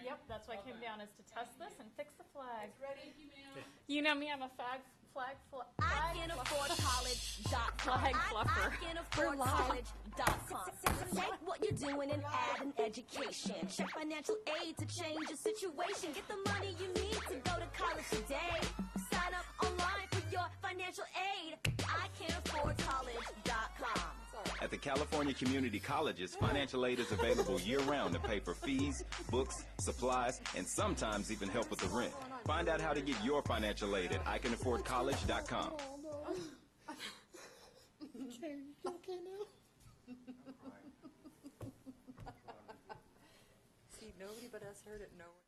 Yep, that's why I came down, is to test this and fix the flag. It's ready. Thank you, ma'am. You know me, I'm a flag I can afford college.com. Flag fluffer. I can afford college.com. Take what you're doing and add an education. Check financial aid to change your situation. Get the money you need to go to college today. Sign up online for your financial aid. I can afford college.com. At the California Community Colleges, financial aid is available year-round to pay for fees, books, supplies, and sometimes even help with the rent. Find out how to get your financial aid at ICanAffordCollege.com. Okay, you okay now? See, nobody but us heard it. No one.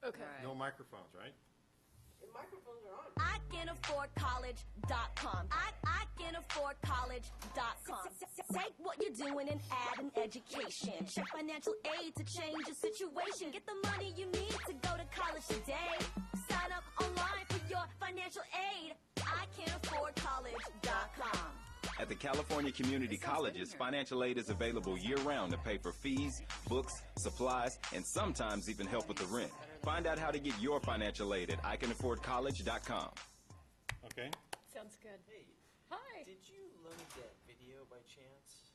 Okay. No microphones, right? The microphones are on. I can afford college.com. I can afford college.com. Take what you're doing and add an education. Check financial aid to change your situation. Get the money you need to go to college today. Sign up online for your financial aid. I can afford college.com. At the California Community Colleges, financial aid is available year-round to pay for fees, books, supplies, and sometimes even help with the rent. Find out how to get your financial aid at ICanAffordCollege.com. Okay. Sounds good. Hey, Hi. did you load that video by chance?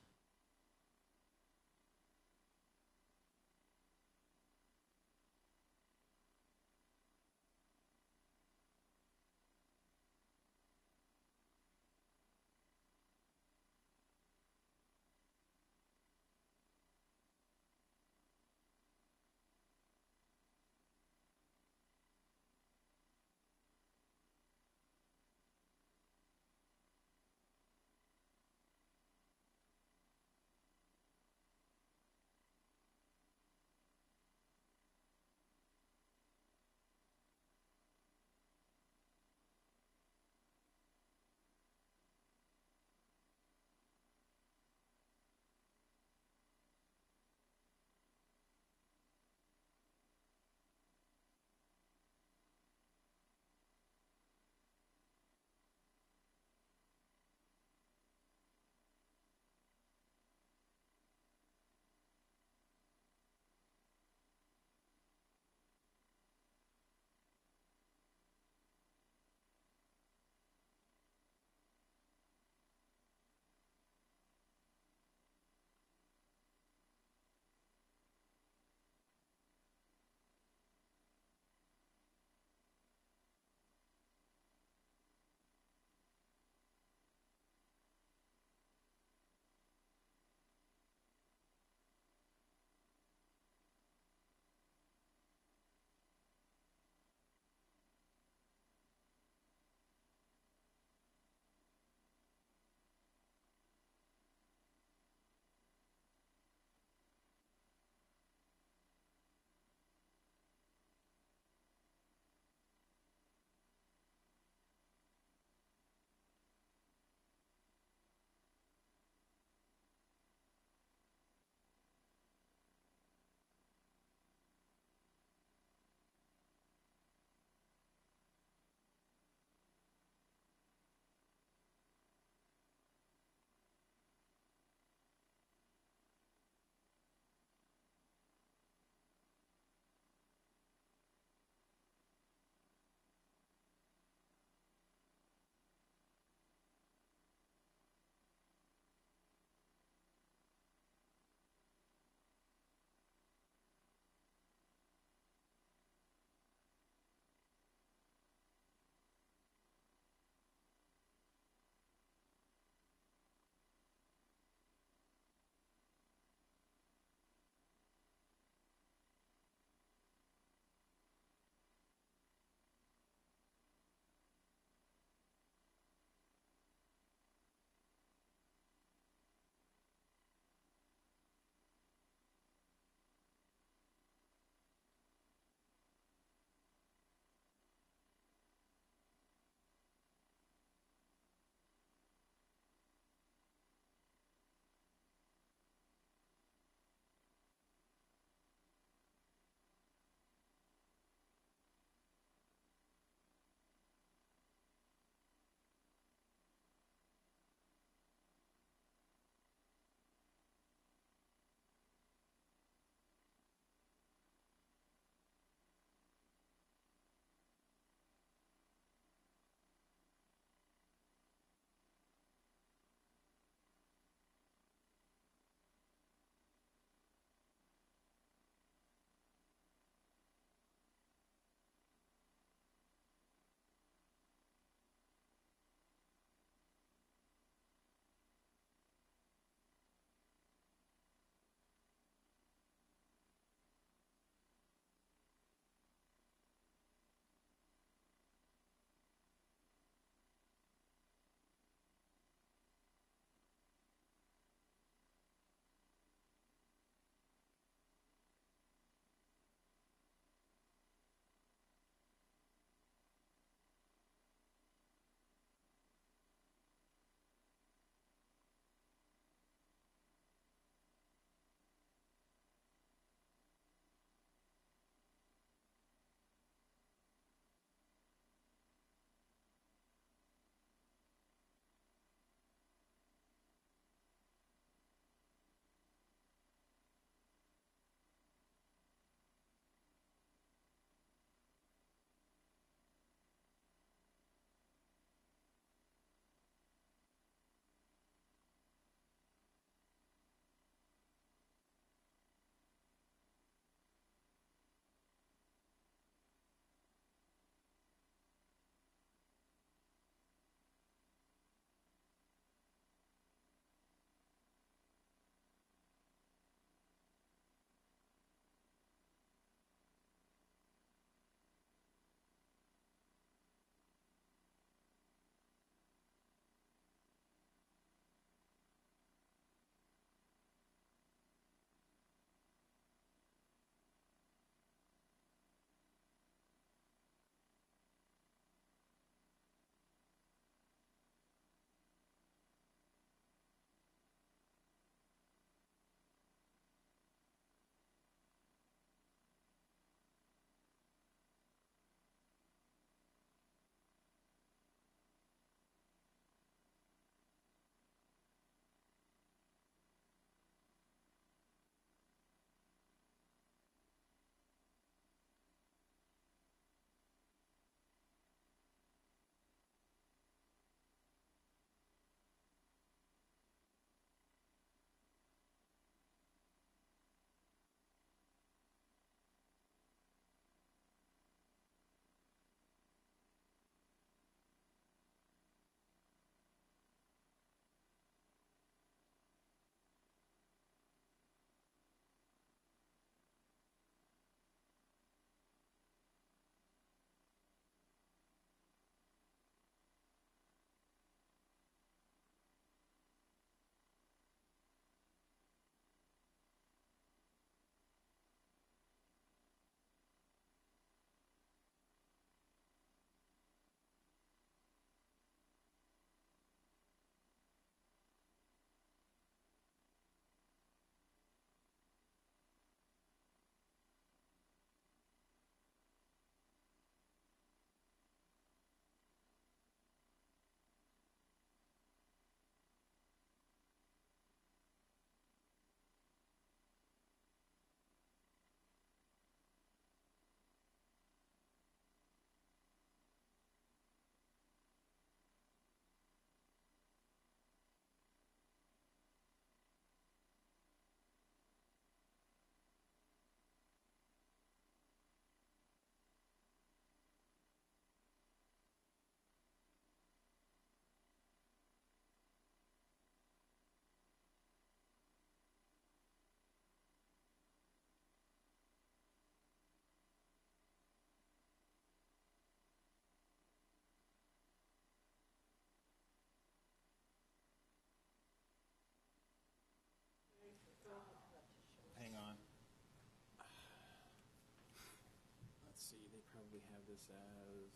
this as.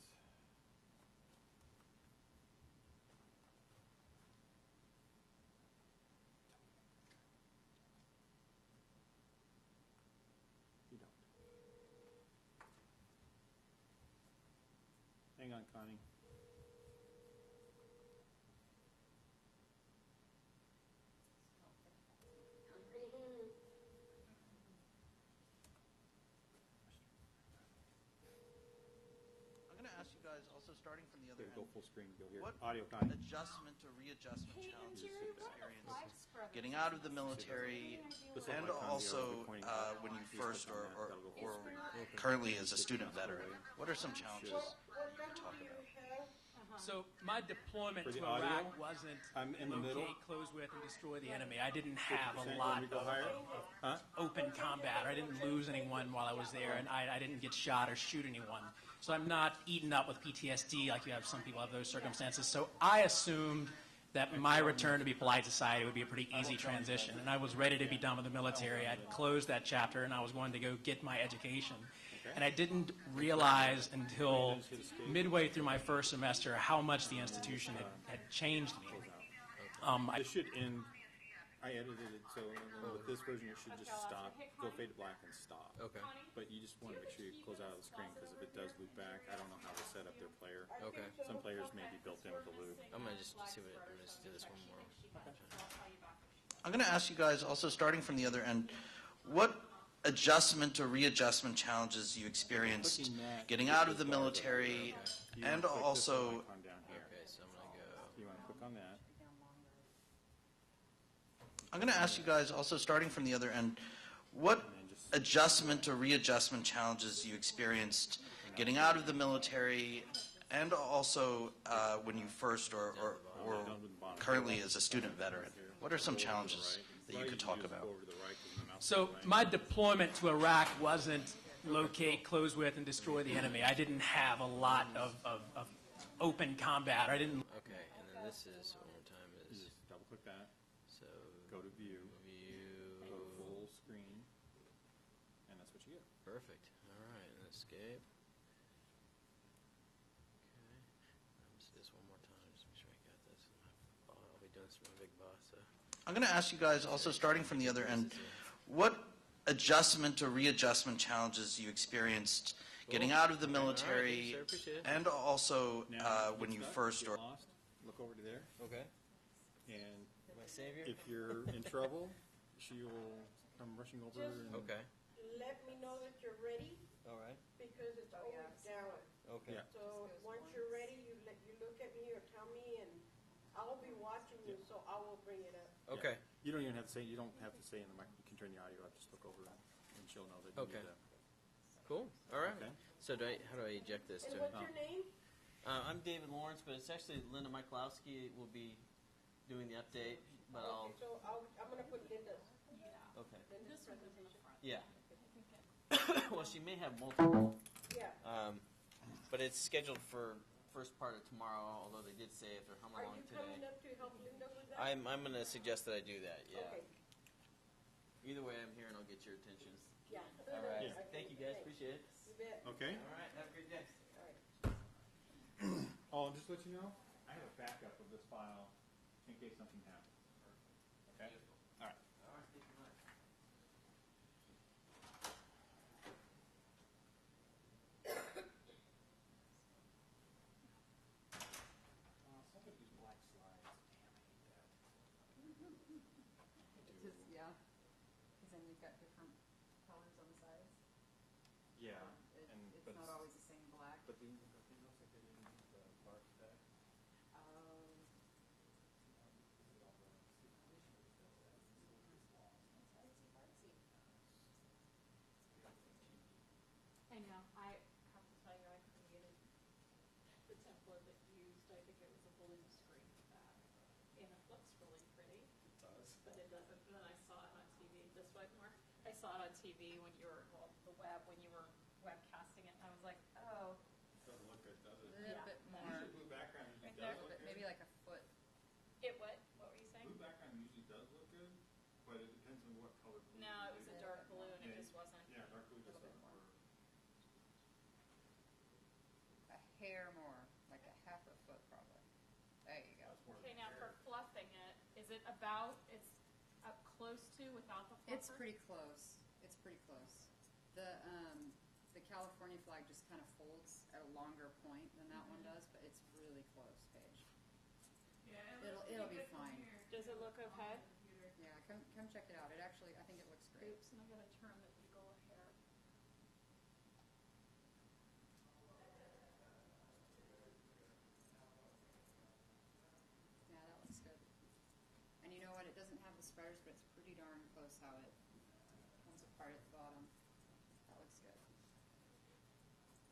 You don't. Hang on, Connie. I'm going to ask you guys, also starting from the other Go end, full screen. Go here. what Audio, Connie. adjustment or readjustment challenges you experienced getting out of the military, and also when you first or currently as a student veteran? What are some challenges you can talk about? So my deployment For the to audio, Iraq wasn't I'm in the middle. locate, close with, and destroy the enemy. I didn't have a 50%. lot Want me to go of higher? Huh? open combat. I didn't lose anyone while I was there, and I didn't get shot or shoot anyone. So I'm not eaten up with PTSD like you have some people have those circumstances. So I assumed that my return to be polite society would be a pretty easy transition, and I was ready to be done with the military. I'd closed that chapter, and I was going to go get my education. And I didn't realize until midway through my first semester how much the institution had changed me. This should end. I edited it so with this version it should just stop, go fade to black and stop. Okay. But you just want to make sure you close out of the screen because if it does loop back, I don't know how to set up their player. Okay. Some players may be built in with a loop. I'm gonna just see what. I'm gonna just do this one more. I'm going to ask you guys, also starting from the other end, what adjustment or readjustment challenges you experienced getting out of the military, and also Icon down here. Okay, so I'm gonna go. You want to click on that. I'm going to ask you guys, also starting from the other end, what adjustment or readjustment challenges you experienced getting out of the military, and also when you first or currently as a student veteran? What are some challenges that you could talk about? Go over to the right 'cause the mouse is So right. my deployment to Iraq wasn't locate, close with, and destroy the enemy. I didn't have a lot of open combat. I didn't. Okay, and then this is one more time You is just double click that. so Go to view. view. Go full screen. And that's what you get. Perfect. All right, and escape. Okay, let me see this one more time. Just make sure I got this. I'll be doing this with my big boss. So. I'm going to ask you guys, also starting from the other end, what adjustment or readjustment challenges you experienced getting out of the military, All right, thanks, sir. Appreciate it. and also Now, when you get first stuck, or get lost, look over to there. Okay. And My savior. if you're in trouble, she will come rushing over. And Okay. Let me know that you're ready, All right. because it's always down. Okay. Yeah. So once you're ready, you look at me or tell me, and I'll be watching you, so I will bring it up. Okay. You don't even have to say. You don't have to say in the mic. You can turn the audio up. Just look over, and she'll know that you Okay. need to. Cool. All right. Okay. So how do I eject this? And To, what's your name? I'm David Lawrence, but it's actually Linda Michalowski will be doing the update. But Okay, so I'm gonna put Linda's. okay. Linda's presentation. Yeah. Well, she may have multiple, Yeah. but it's scheduled for first part of tomorrow. Although they did say if they're humming Are along you today, coming up to help Linda with that? I'm going to suggest that I do that. Yeah. Okay. Either way, I'm here and I'll get your attention. Yeah. All right. Okay, Thank you guys. thanks. Appreciate it. You bet. Okay. All right. Have a great day. Oh, just to let you know, I have a backup of this file in case something happens. Okay. All right. All right. Thank you much. Some of these black slides. Damn, I hate that. Just, yeah, because then you've got different colors on the sides. Yeah. It's but not always the same black. But they looks like they didn't use the bar spec. I know. I have to tell you, I created the template that you used. I think it was a blue screen for that. And it looks really pretty. It does. But it doesn't. Then I saw it on TV. This way more. I saw it on TV when you were, well, the web, when you were webcasting it. And I was like, oh. Doesn't look good, does it? A little bit more, Usually blue background usually Right there. does look but good. maybe like a foot. It what? What were you saying? Blue background usually does look good, but it depends on what color blue. No, it was a dark blue and it just wasn't. Yeah, dark blue A just little bit doesn't more. work. hair more, like a half a foot probably. There you go. Okay, now for fluffing it, is it about, it's up close to without the fluffer? It's pretty close. It's pretty close. The California flag just kind of folds at a longer point than that one does, but it's really close, Paige. It'll be fine. Does it look okay? Yeah, come check it out. It actually, I think it looks great. Oops, and I gotta turn the eagle hair. Yeah, that looks good. And you know what? It doesn't have the spreaders, but it's pretty darn close how it comes apart at the bottom. That looks good.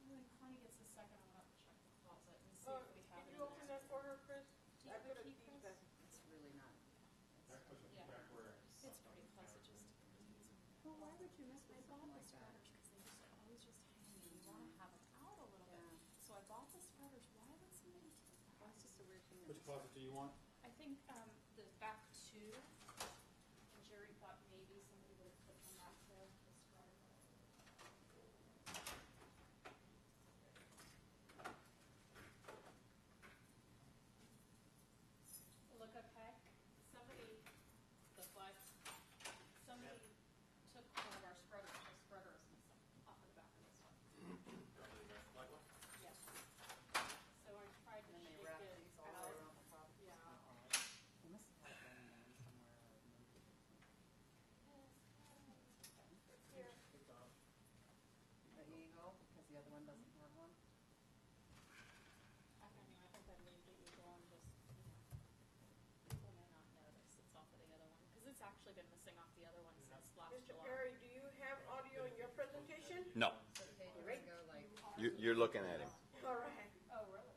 When Connie gets a second, I'm gonna check the closet and see if we have Can it you in open there. that for her, Chris? Do you I have put a a key, key Chris? back. It's really not. Yeah. It's pretty close, it just depends. Well, why would you miss I with bought something the like that? spreaders because they just are always just hanging. You wanna have them out a little bit. Yeah. So I bought the spreaders. Why would somebody do that? That's just a weird thing. Which closet do you want? I think, the back two, and Jerry thought maybe somebody would have put them back there, the spreader. Look okay? Somebody, the flags, somebody took one of our spreaders, the spreader is missing off of the back of this one. Yes. So I tried to And then they shake wrap it these all the way out. around the top. Yeah. They must have had them then somewhere. Here. The eagle, because the other one doesn't have one. I think I'd leave the eagle and just, people may not notice it's off of the other one, because it's actually been missing off the other one since last Mr. July. Perry, do you have audio in your presentation? No, So Paige, you're gonna go like. you're looking at him. All right. Oh, really?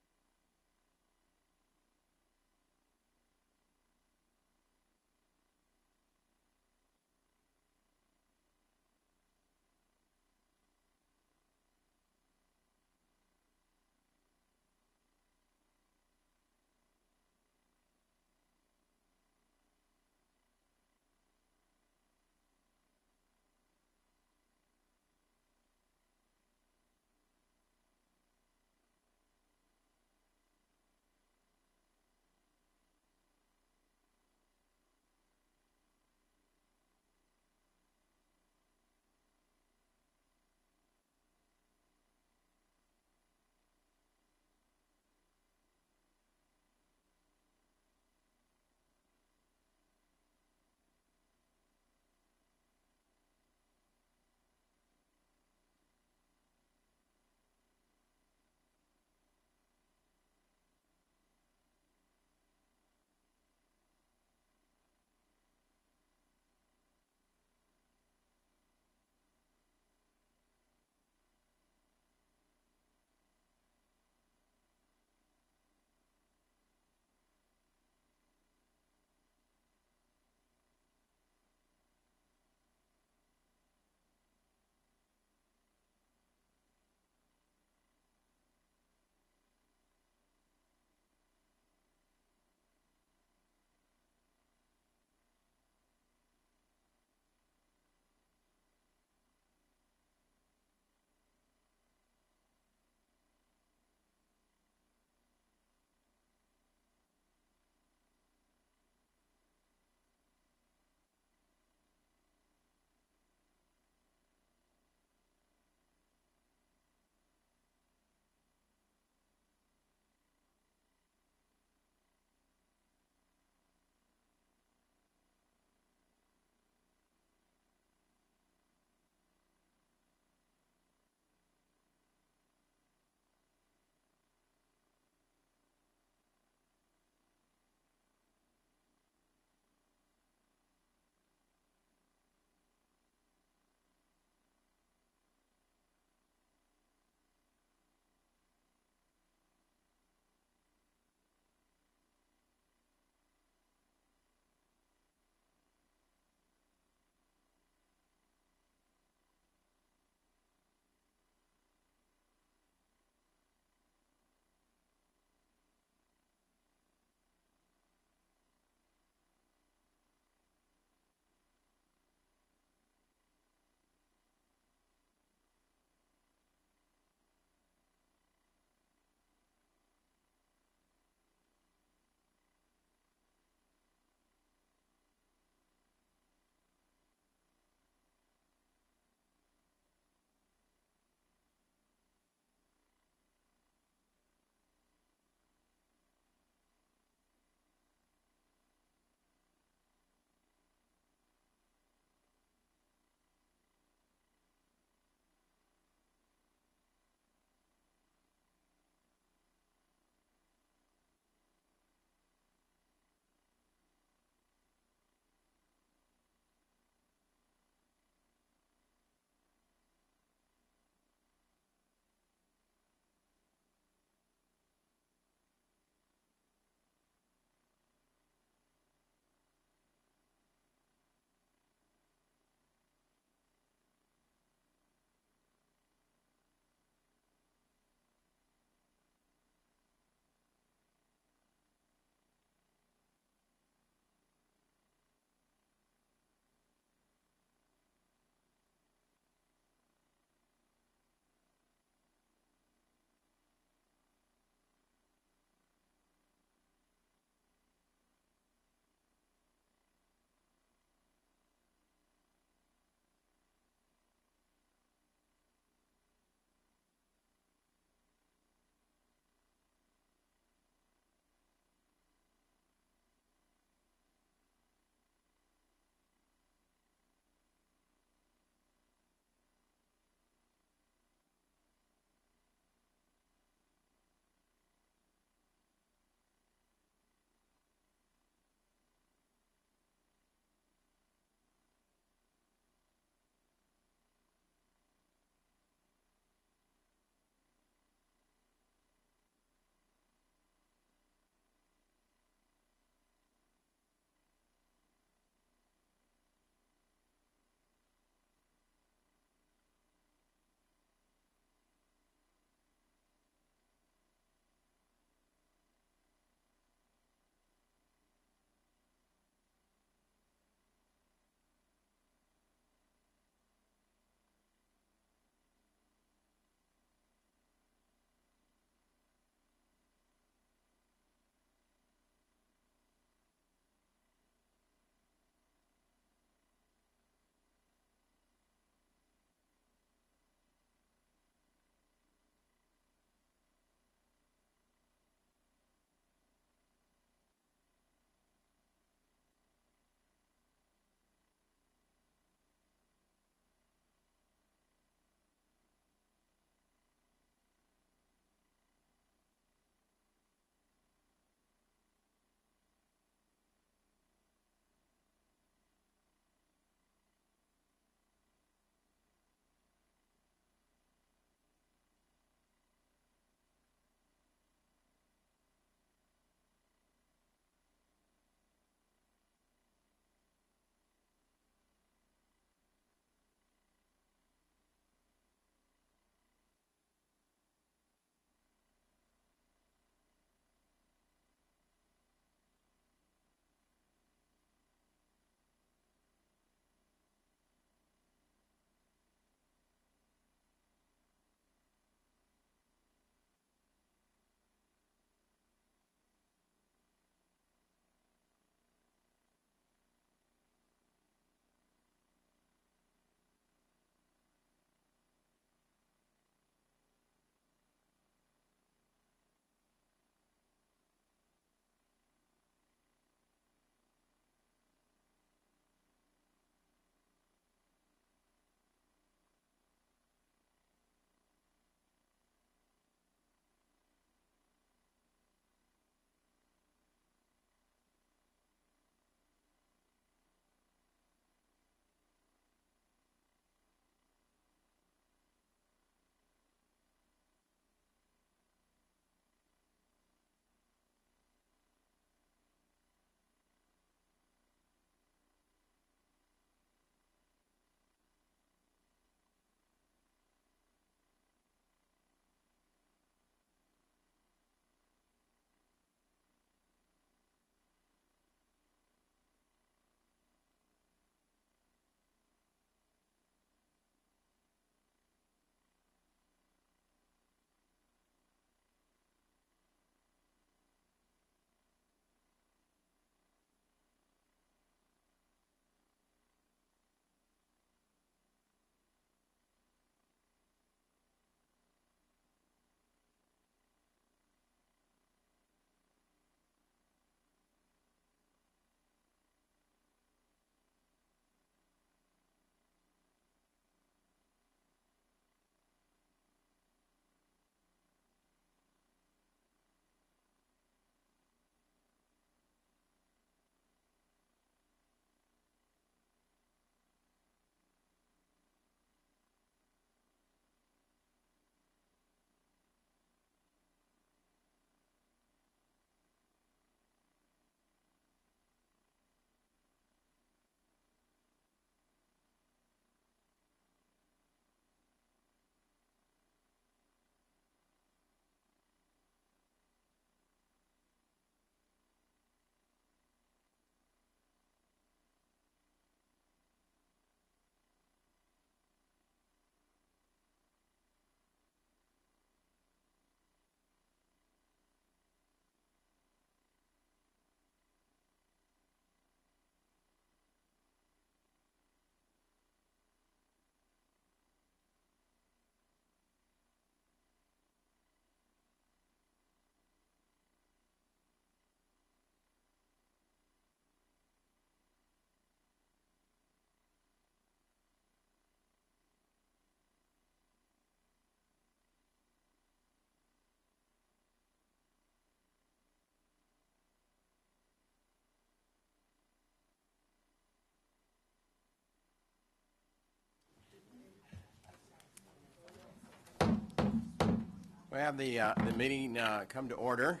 We have the meeting come to order.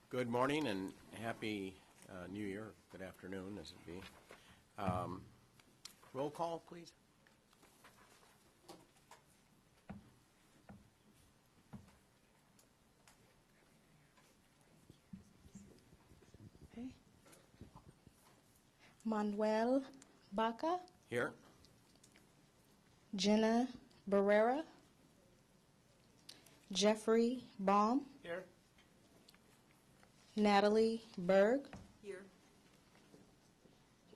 Good morning and happy New Year. Good afternoon, as it be. Roll call, please. Manuel Baca, Here. Jenna Barrera, Jeffrey Baum, Here. Natalie Berg, Here.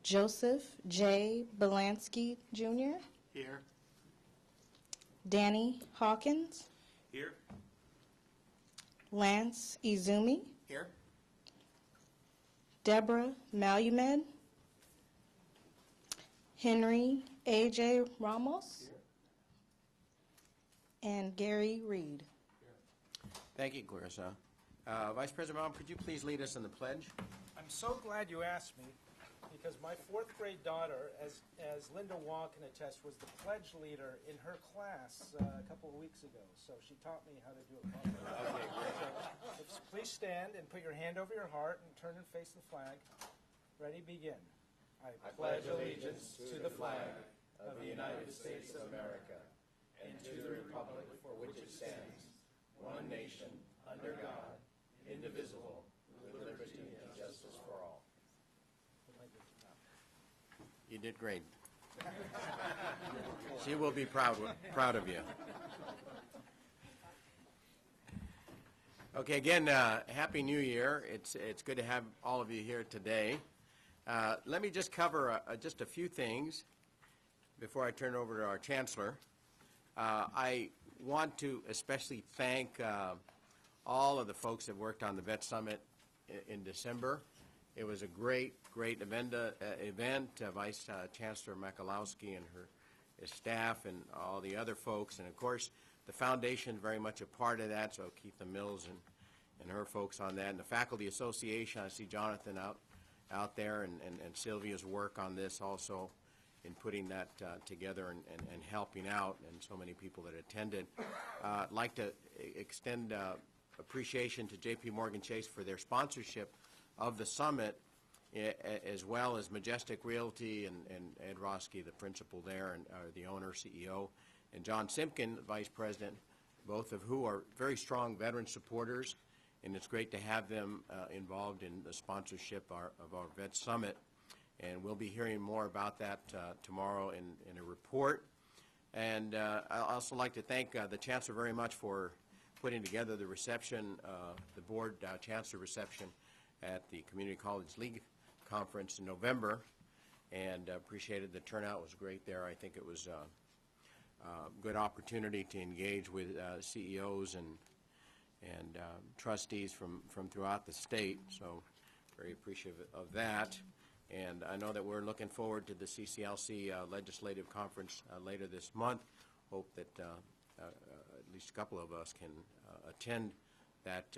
Joseph J. Belansky Jr., Here. Danny Hawkins, Here. Lance Izumi, Here. Deborah Malumed, Henry A.J. Ramos, and Gary Reed. Thank you, Clarissa. Vice President Baum, could you please lead us in the pledge? I'm so glad you asked me, because my fourth grade daughter, as Linda Wong can attest, was the pledge leader in her class a couple of weeks ago. So she taught me how to do it properly. So please stand and put your hand over your heart and turn and face the flag. Ready, begin. I pledge allegiance to the flag of the United States of America and to the republic for which it stands, one nation, under God, indivisible, with liberty and justice for all. You did great. She will be proud of you. Okay, again, Happy New Year. It's good to have all of you here today. Let me just cover just a few things before I turn it over to our Chancellor. I want to especially thank all of the folks that worked on the Vet Summit in December. It was a great event. Vice Chancellor Michalowski and her staff and all the other folks, and of course the foundation very much a part of that, so Keitha Mills and her folks on that, and the Faculty Association. I see Jonathan out there, and Sylvia's work on this also in putting that together and helping out, and so many people that attended. I'd like to extend appreciation to J.P. Morgan Chase for their sponsorship of the summit, as well as Majestic Realty and Ed Roski, the principal there, and the owner, CEO, and John Simpkin, Vice President, both of who are very strong veteran supporters, and it's great to have them involved in the sponsorship of our Vet Summit. And we'll be hearing more about that tomorrow in a report. And I'd also like to thank the Chancellor very much for putting together the reception, the Board Chancellor reception at the Community College League Conference in November, and appreciated the turnout. Was great there. I think it was a good opportunity to engage with CEOs and trustees from throughout the state, so very appreciative of that. And I know that we're looking forward to the CCLC Legislative Conference later this month. Hope that at least a couple of us can attend that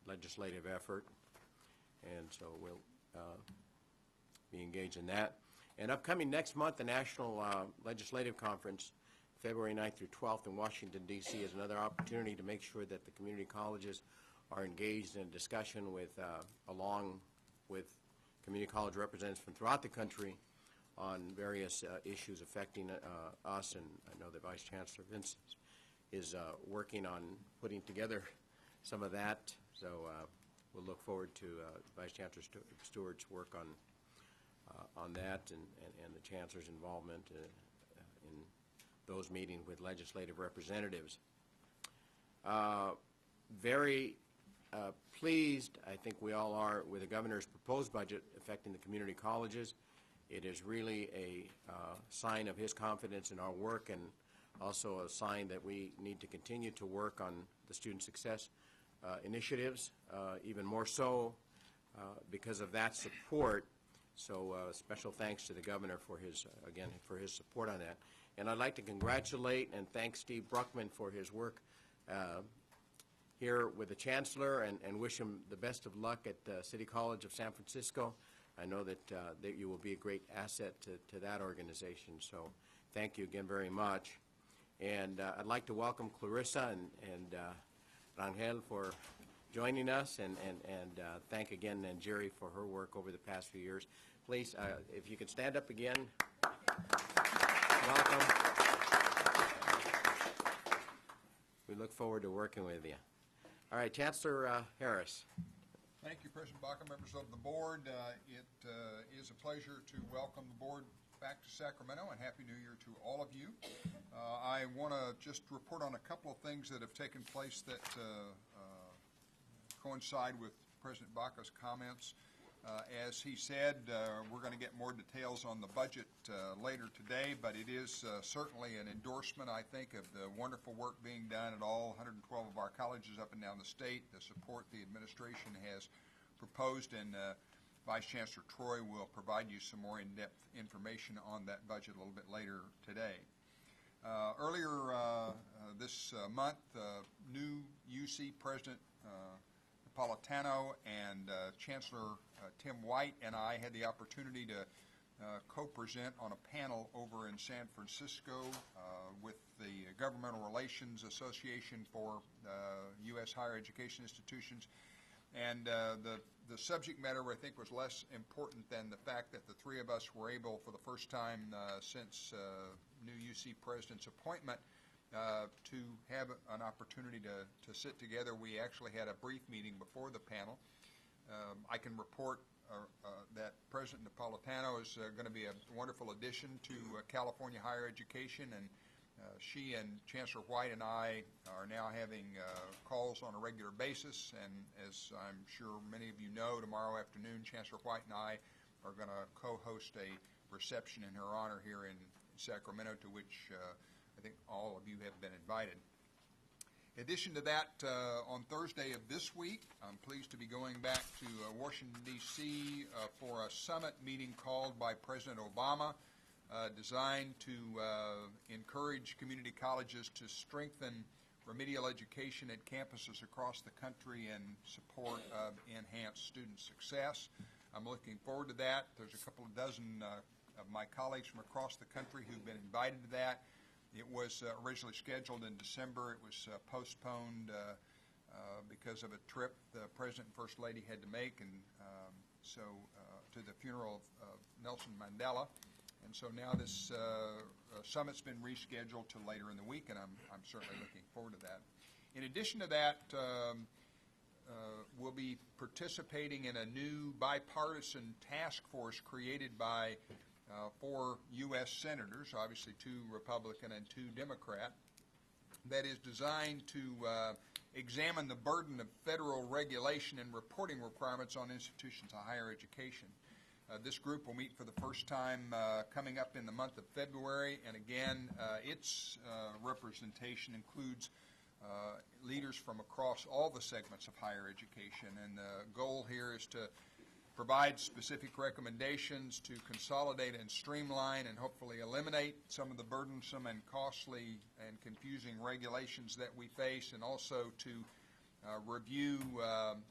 legislative effort, and so we'll be engaged in that. And upcoming next month, the National Legislative Conference, February 9th through 12th in Washington, D.C. is another opportunity to make sure that the community colleges are engaged in a discussion with, along with community college representatives from throughout the country on various issues affecting us. And I know that Vice Chancellor Vince is working on putting together some of that. So we'll look forward to Vice Chancellor Stewart's work on that, and the Chancellor's involvement in those meetings with legislative representatives. Very pleased, I think we all are, with the Governor's proposed budget affecting the community colleges. It is really a sign of his confidence in our work, and also a sign that we need to continue to work on the student success initiatives, even more so because of that support. So special thanks to the Governor for his, again, for his support on that. And I'd like to congratulate and thank Steve Bruckman for his work here with the Chancellor, and wish him the best of luck at City College of San Francisco. I know that you will be a great asset to that organization, so thank you again very much. And I'd like to welcome Clarissa and Rangel for joining us, and thank again Jerry for her work over the past few years. Please, if you could stand up again. Welcome. We look forward to working with you. All right, Chancellor Harris. Thank you, President Baca, members of the board. It is a pleasure to welcome the board back to Sacramento, and Happy New Year to all of you. I want to just report on a couple of things that have taken place that coincide with President Baca's comments. As he said, we're going to get more details on the budget later today, but it is certainly an endorsement, I think, of the wonderful work being done at all 112 of our colleges up and down the state, the support the administration has proposed, and Vice Chancellor Troy will provide you some more in-depth information on that budget a little bit later today. Earlier this month, new UC President Napolitano and Chancellor Tim White and I had the opportunity to co-present on a panel over in San Francisco with the Governmental Relations Association for U.S. Higher Education Institutions. And the subject matter, I think, was less important than the fact that the three of us were able, for the first time since new UC President's appointment, to have an opportunity to sit together. We actually had a brief meeting before the panel. I can report that President Napolitano is going to be a wonderful addition to California higher education, and she and Chancellor White and I are now having calls on a regular basis, and as I'm sure many of you know, tomorrow afternoon Chancellor White and I are going to co-host a reception in her honor here in Sacramento, to which I think all of you have been invited. In addition to that, on Thursday of this week, I'm pleased to be going back to Washington, D.C. For a summit meeting called by President Obama, designed to encourage community colleges to strengthen remedial education at campuses across the country in support of enhanced student success. I'm looking forward to that. There's a couple of dozen of my colleagues from across the country who've been invited to that. It was originally scheduled in December. It was postponed because of a trip the President and First Lady had to make, and so to the funeral of Nelson Mandela. And so now this summit's been rescheduled to later in the week, and I'm certainly looking forward to that. In addition to that, we'll be participating in a new bipartisan task force created by 4 U.S. senators, obviously 2 Republican and 2 Democrat, that is designed to examine the burden of federal regulation and reporting requirements on institutions of higher education. This group will meet for the first time coming up in the month of February, and again, its representation includes leaders from across all the segments of higher education, and the goal here is to provide specific recommendations to consolidate and streamline and hopefully eliminate some of the burdensome and costly and confusing regulations that we face, and also to review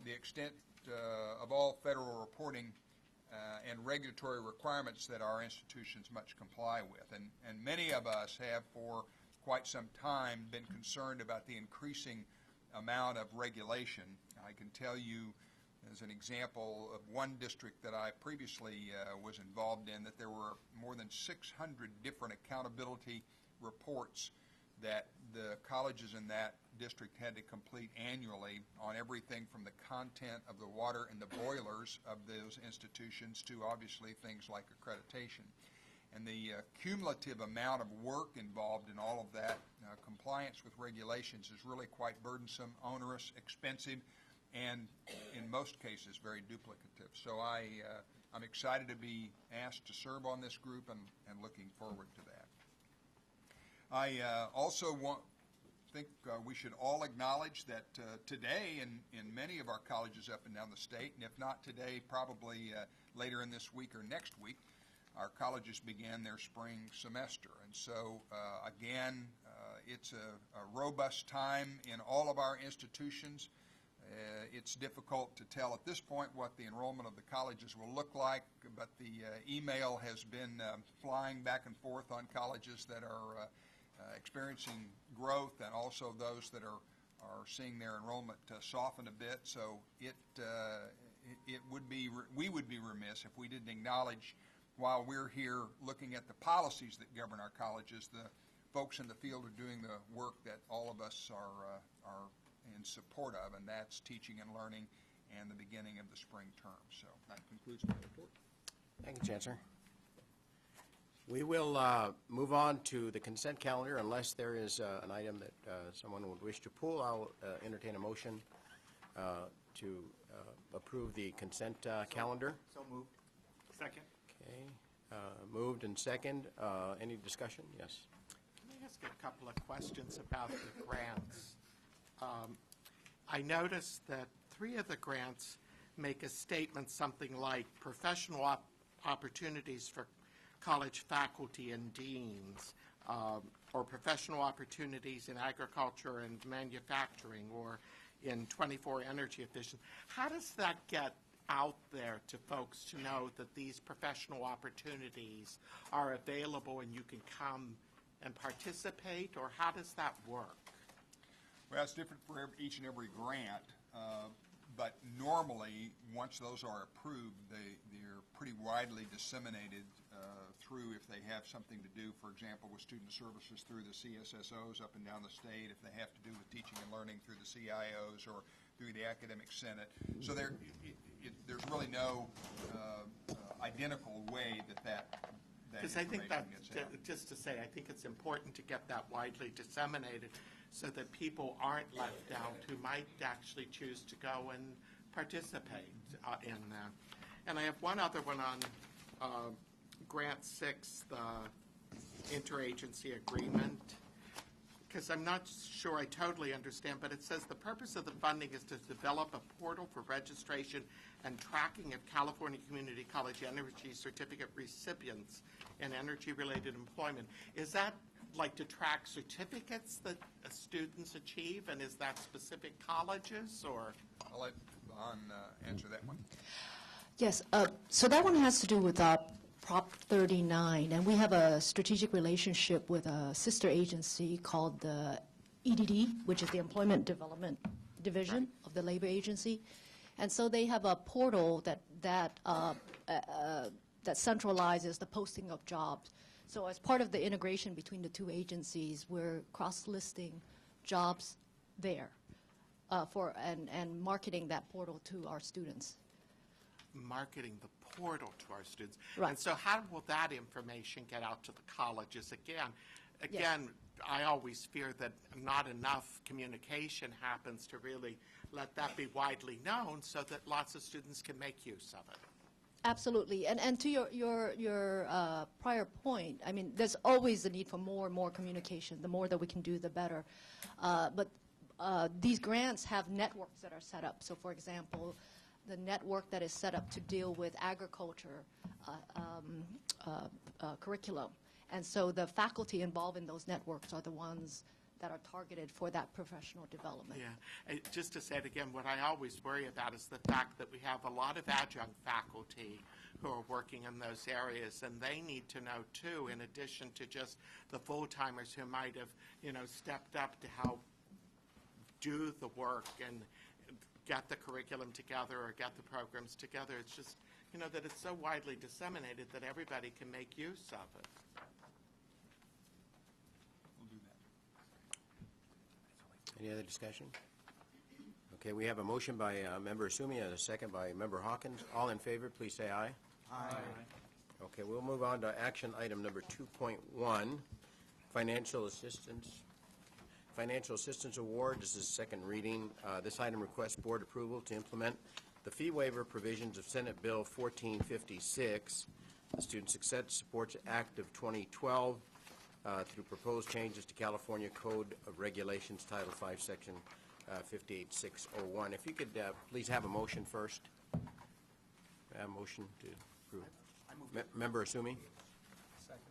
the extent of all federal reporting and regulatory requirements that our institutions must comply with. And many of us have for quite some time been concerned about the increasing amount of regulation. I can tell you, as an example of one district that I previously was involved in, that there were more than 600 different accountability reports that the colleges in that district had to complete annually on everything from the content of the water in the boilers of those institutions to obviously things like accreditation. And the cumulative amount of work involved in all of that compliance with regulations is really quite burdensome, onerous, expensive, and in most cases very duplicative. So I'm excited to be asked to serve on this group, and looking forward to that. I also think we should all acknowledge that today in many of our colleges up and down the state, and if not today, probably later in this week or next week, our colleges began their spring semester. And so again, it's a robust time in all of our institutions. It's difficult to tell at this point what the enrollment of the colleges will look like, but the email has been flying back and forth on colleges that are experiencing growth, and also those that are seeing their enrollment soften a bit. So we would be remiss if we didn't acknowledge, while we're here looking at the policies that govern our colleges, the folks in the field are doing the work that all of us are in support of, and that's teaching and learning and the beginning of the spring term. So that concludes my report. Thank you, Chancellor. We will move on to the consent calendar unless there is an item that someone would wish to pull. I'll entertain a motion to approve the consent calendar. So moved. Second. Okay. Moved and second. Any discussion? Yes. Can I ask a couple of questions about the grants? I noticed that 3 of the grants make a statement something like professional opportunities for college faculty and deans, or professional opportunities in agriculture and manufacturing, or in 24 energy efficient. How does that get out there to folks to know that these professional opportunities are available and you can come and participate, or how does that work? Well, it's different for each and every grant, but normally, once those are approved, they're pretty widely disseminated through, if they have something to do, for example, with student services, through the CSSOs up and down the state, if they have to do with teaching and learning, through the CIOs or through the academic senate. So there's really no identical way that because I think that, gets out. just to say, I think it's important to get that widely disseminated so that people aren't left out who might actually choose to go and participate in that. And I have one other one on Grant 6, the interagency agreement, because I'm not sure I totally understand, but it says the purpose of the funding is to develop a portal for registration and tracking of California Community College energy certificate recipients in energy-related employment. Is that like to track certificates that students achieve, and is that specific colleges, or? I'll let Vaughn answer that one. Yes, so that one has to do with Prop 39, and we have a strategic relationship with a sister agency called the EDD, which is the Employment Development Division of the Labor Agency. And so they have a portal that centralizes the posting of jobs. So as part of the integration between the two agencies, we're cross-listing jobs there and marketing that portal to our students. Marketing the portal to our students. Right. And so how will that information get out to the colleges? Again, Yes. I always fear that not enough communication happens to really let that be widely known so that lots of students can make use of it. Absolutely, and to your prior point, I mean, there's always the need for more and more communication. The more that we can do, the better. But these grants have networks that are set up. So, for example, the network that is set up to deal with agriculture curriculum, and so the faculty involved in those networks are the ones that are targeted for that professional development. Yeah, just to say it again, what I always worry about is the fact that we have a lot of adjunct faculty who are working in those areas, and they need to know too, in addition to just the full-timers who might have, stepped up to help do the work and get the curriculum together or get the programs together. It's just, that it's so widely disseminated that everybody can make use of it. Any other discussion? Okay, we have a motion by Member Asumi and a second by Member Hawkins. All in favor, please say aye. Aye. Okay, we'll move on to action item number 2.1, financial assistance. Financial Assistance Award. This is second reading. This item requests board approval to implement the fee waiver provisions of Senate Bill 1456, the Student Success Supports Act of 2012, through proposed changes to California Code of Regulations, Title 5, Section 58601. If you could please have a motion first. A motion to approve. Member Asumi? Second.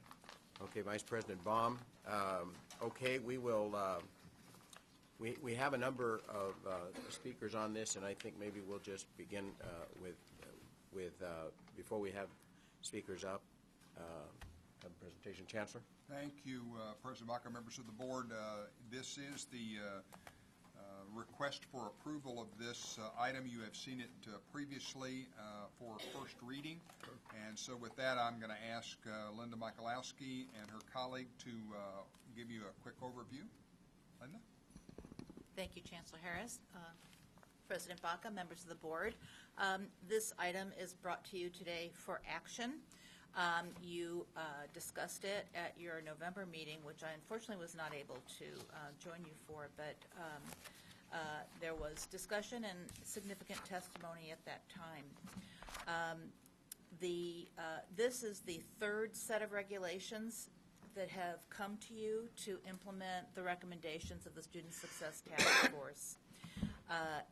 Okay, Vice President Baum. Okay, we will, we have a number of speakers on this, and I think maybe we'll just begin with before we have speakers up, the presentation. Chancellor? Thank you, President Baca, members of the board. This is the request for approval of this item. You have seen it previously for first reading. And so with that, I'm going to ask Linda Michalowski and her colleague to give you a quick overview. Linda? Thank you, Chancellor Harris. President Baca, members of the board. This item is brought to you today for action. You discussed it at your November meeting, which I unfortunately was not able to join you for, but there was discussion and significant testimony at that time. This is the third set of regulations that have come to you to implement the recommendations of the Student Success Task Force.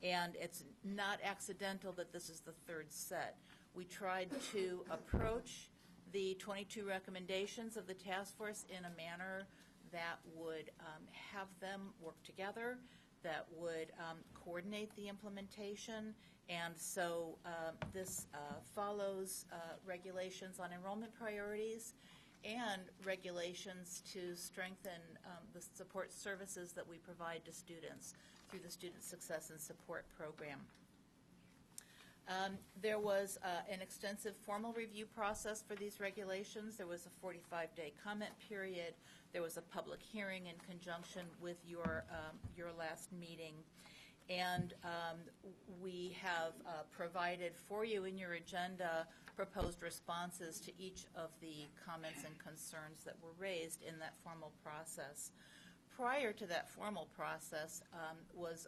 And it's not accidental that this is the third set. We tried to approach the 22 recommendations of the task force in a manner that would have them work together, that would coordinate the implementation, and so this follows regulations on enrollment priorities and regulations to strengthen the support services that we provide to students through the Student Success and Support Program. There was an extensive formal review process for these regulations. There was a 45-day comment period. There was a public hearing in conjunction with your last meeting. And we have provided for you in your agenda proposed responses to each of the comments and concerns that were raised in that formal process. Prior to that formal process was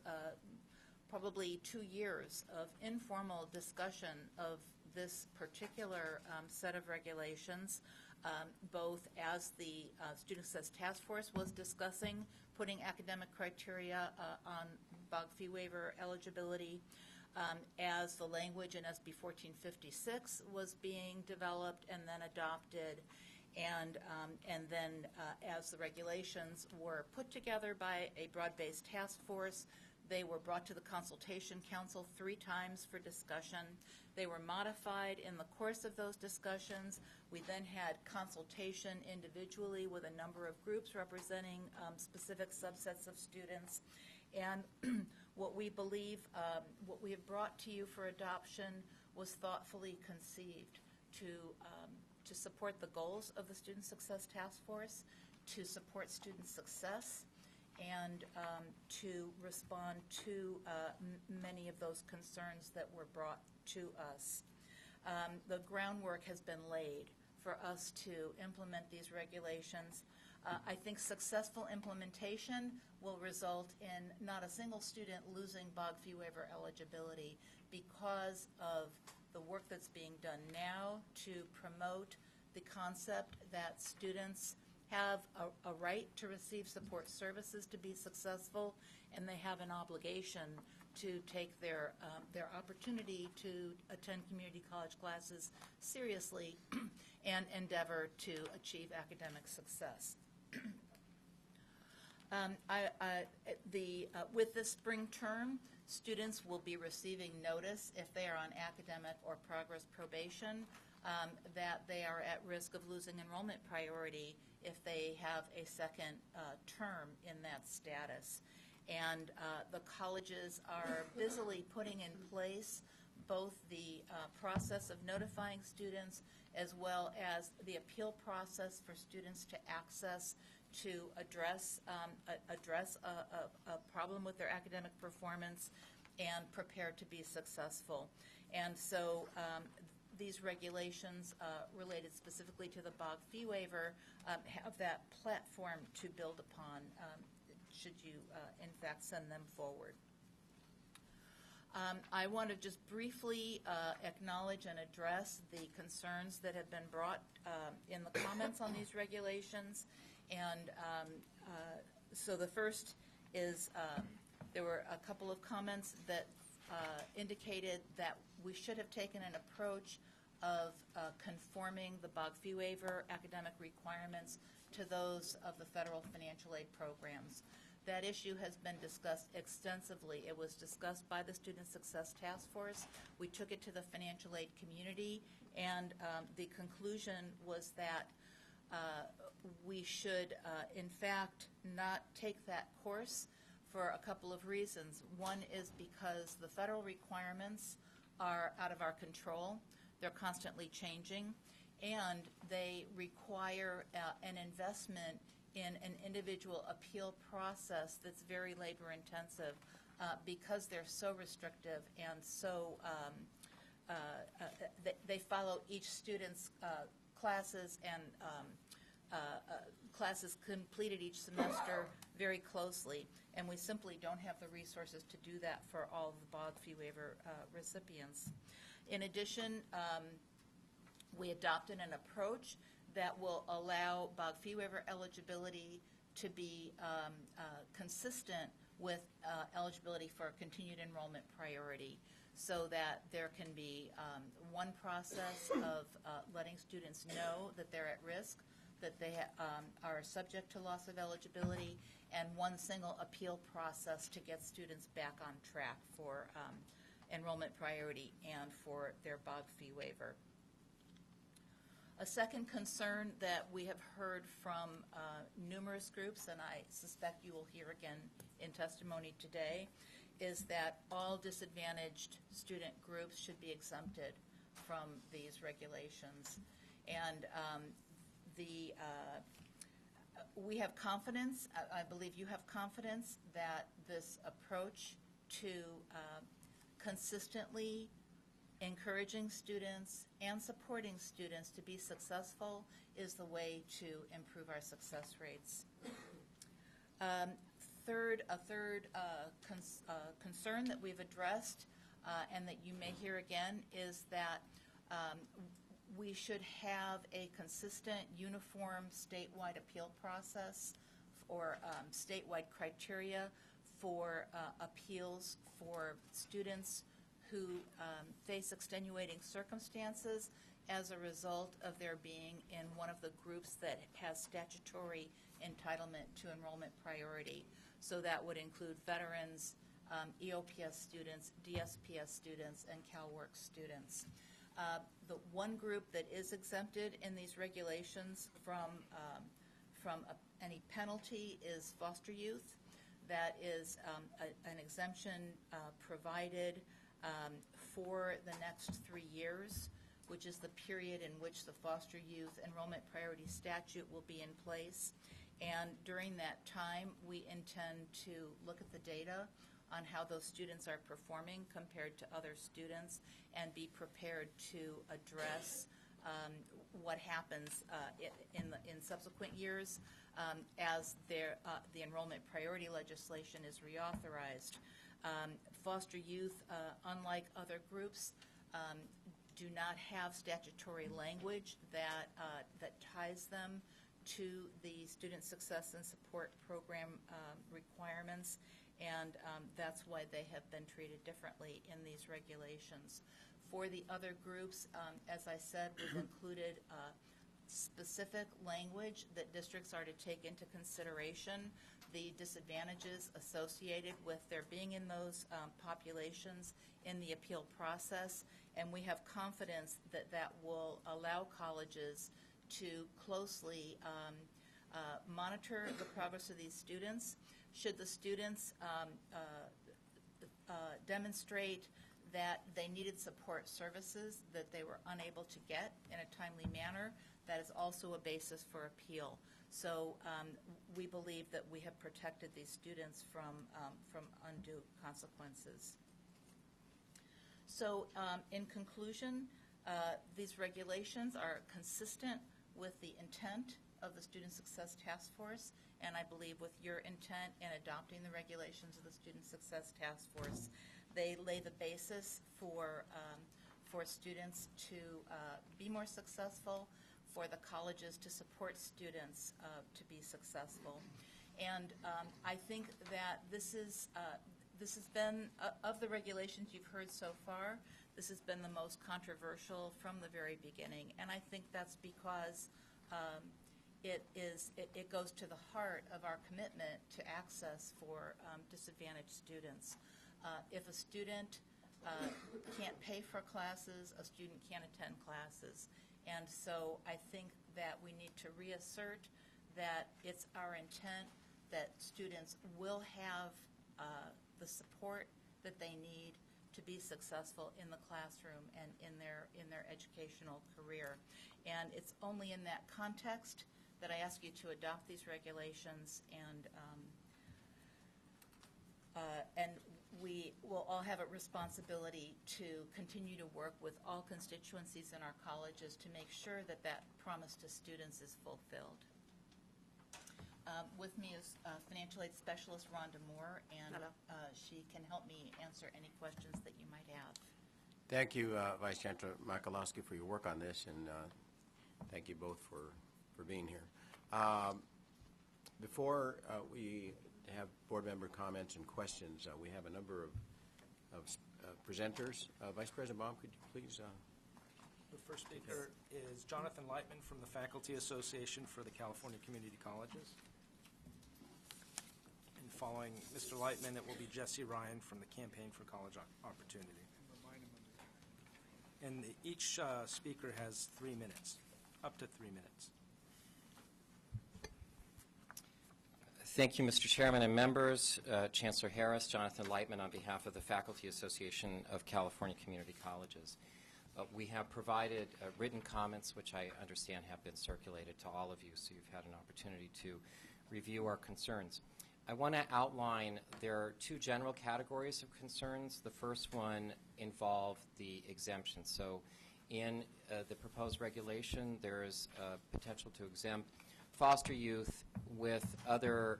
probably 2 years of informal discussion of this particular set of regulations, both as the Student Success Task Force was discussing putting academic criteria on BOG fee waiver eligibility, as the language in SB 1456 was being developed and then adopted, and then as the regulations were put together by a broad-based task force. They were brought to the Consultation Council 3 times for discussion. They were modified in the course of those discussions. We then had consultation individually with a number of groups representing specific subsets of students. And what we believe, what we have brought to you for adoption was thoughtfully conceived to support the goals of the Student Success Task Force, to support student success, and to respond to many of those concerns that were brought to us. The groundwork has been laid for us to implement these regulations. I think successful implementation will result in not a single student losing BOG fee waiver eligibility because of the work that's being done now to promote the concept that students have a right to receive support services to be successful, and they have an obligation to take their opportunity to attend community college classes seriously and endeavor to achieve academic success. With this spring term, students will be receiving notice if they are on academic or progress probation that they are at risk of losing enrollment priority if they have a second term in that status. And the colleges are busily putting in place both the process of notifying students as well as the appeal process for students to access to address a problem with their academic performance and prepare to be successful. And so these regulations related specifically to the BOG fee waiver have that platform to build upon should you, in fact, send them forward. I want to just briefly acknowledge and address the concerns that have been brought in the comments on these regulations. And so the first is there were a couple of comments that indicated that we should have taken an approach of conforming the BOG fee waiver academic requirements to those of the federal financial aid programs. That issue has been discussed extensively. It was discussed by the Student Success Task Force. We took it to the financial aid community, and the conclusion was that we should, in fact, not take that course for a couple of reasons. One is because the federal requirements are out of our control. They're constantly changing, and they require an investment in an individual appeal process that's very labor intensive because they're so restrictive and so they follow each student's classes and classes completed each semester very closely, and we simply don't have the resources to do that for all of the BOG fee waiver recipients. In addition, we adopted an approach that will allow BOG fee waiver eligibility to be consistent with eligibility for continued enrollment priority, so that there can be one process of letting students know that they're at risk, that they are subject to loss of eligibility, and one single appeal process to get students back on track for enrollment priority and for their BOG fee waiver. A second concern that we have heard from numerous groups, and I suspect you will hear again in testimony today, is that all disadvantaged student groups should be exempted from these regulations. And we have confidence, I believe you have confidence, that this approach to consistently encouraging students and supporting students to be successful is the way to improve our success rates. A third concern that we've addressed and that you may hear again is that we should have a consistent, uniform statewide appeal process or statewide criteria for appeals for students who face extenuating circumstances as a result of their being in one of the groups that has statutory entitlement to enrollment priority. So that would include veterans, EOPS students, DSPS students, and CalWORks students. The one group that is exempted in these regulations from any penalty is foster youth. That is an exemption provided for the next 3 years, which is the period in which the foster youth enrollment priority statute will be in place. And during that time, we intend to look at the data on how those students are performing compared to other students and be prepared to address what happens in subsequent years as the enrollment priority legislation is reauthorized. Foster youth, unlike other groups, do not have statutory language that ties them to the Student Success and Support Program requirements, and that's why they have been treated differently in these regulations. For the other groups, as I said, we've included specific language that districts are to take into consideration, the disadvantages associated with their being in those populations in the appeal process, and we have confidence that that will allow colleges to closely monitor the progress of these students. Should the students demonstrate that they needed support services that they were unable to get in a timely manner, that is also a basis for appeal. So we believe that we have protected these students from undue consequences. So in conclusion, these regulations are consistent with the intent of the Student Success Task Force, and I believe with your intent in adopting the regulations of the Student Success Task Force. They lay the basis for students to be more successful, for the colleges to support students to be successful. And I think that this has been, of the regulations you've heard so far, this has been the most controversial from the very beginning. And I think that's because it goes to the heart of our commitment to access for disadvantaged students. If a student can't pay for classes, a student can't attend classes. And so I think that we need to reassert that it's our intent that students will have the support that they need to be successful in the classroom and in their educational career. And it's only in that context that I ask you to adopt these regulations, and we will all have a responsibility to continue to work with all constituencies in our colleges to make sure that that promise to students is fulfilled. With me is financial aid specialist Rhonda Moore, and she can help me answer any questions that you might have. Thank you, Vice Chancellor Michalowski, for your work on this, and thank you both for being here. Before we have board member comments and questions, we have a number of presenters. Vice President Baum, could you please? The first speaker is Jonathan Lightman from the Faculty Association for the California Community Colleges. And following Mr. Lightman, it will be Jesse Ryan from the Campaign for College Opportunity. And each speaker has 3 minutes, up to 3 minutes. Thank you, Mr. Chairman and members. Chancellor Harris, Jonathan Lightman on behalf of the Faculty Association of California Community Colleges. We have provided written comments, which I understand have been circulated to all of you, so you've had an opportunity to review our concerns. I want to outline there are 2 general categories of concerns. The first one involved the exemption. So in the proposed regulation, there is potential to exempt foster youth with other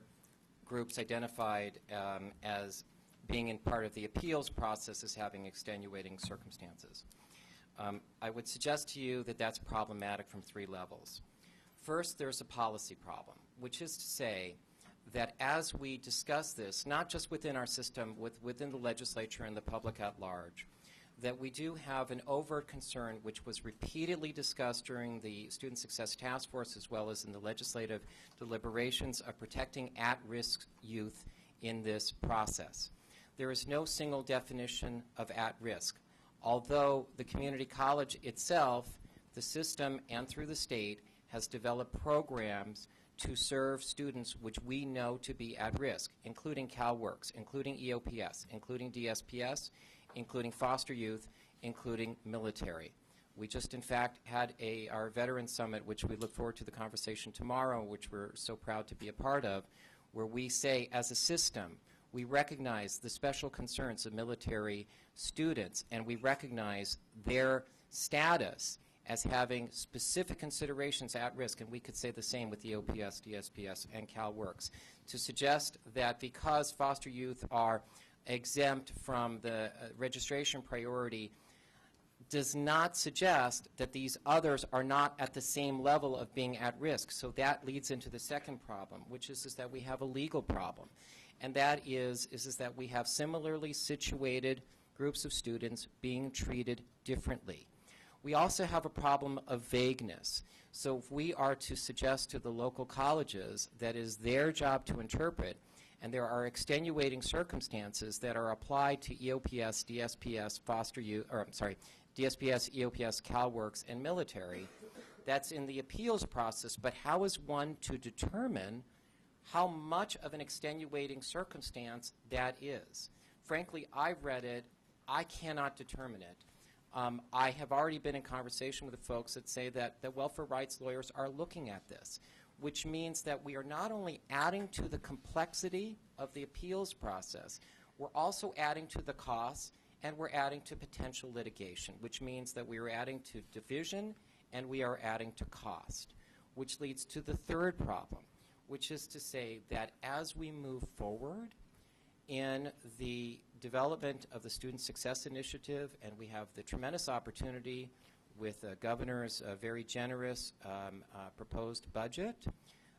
groups identified as being in part of the appeals process as having extenuating circumstances. I would suggest to you that that's problematic from 3 levels. First, there's a policy problem, which is to say that as we discuss this, not just within our system, within the legislature and the public at large, that we do have an overt concern which was repeatedly discussed during the Student Success Task Force as well as in the legislative deliberations of protecting at-risk youth in this process. There is no single definition of at-risk. Although the community college itself, the system and through the state, has developed programs to serve students which we know to be at risk, including CalWORKS, including EOPS, including DSPS, including foster youth, including military. We just, in fact, had our Veterans Summit, which we look forward to the conversation tomorrow, which we're so proud to be a part of, where we say, as a system, we recognize the special concerns of military students, and we recognize their status as having specific considerations at risk, and we could say the same with the EOPS, DSPS, and CalWORKS, to suggest that because foster youth are exempt from the registration priority does not suggest that these others are not at the same level of being at risk. So that leads into the second problem, which is that we have a legal problem. And that is that we have similarly situated groups of students being treated differently. We also have a problem of vagueness. So if we are to suggest to the local colleges that it is their job to interpret, and there are extenuating circumstances that are applied to EOPS, DSPS, DSPS, EOPS, CalWORKS, and military, that's in the appeals process, but how is one to determine how much of an extenuating circumstance that is? Frankly, I've read it. I cannot determine it. I have already been in conversation with the folks that say that the welfare rights lawyers are looking at this, which means that we are not only adding to the complexity of the appeals process, we're also adding to the costs, and we're adding to potential litigation, which means that we are adding to division and we are adding to cost, which leads to the third problem, which is to say that as we move forward in the development of the Student Success Initiative, and we have the tremendous opportunity with the governor's very generous proposed budget,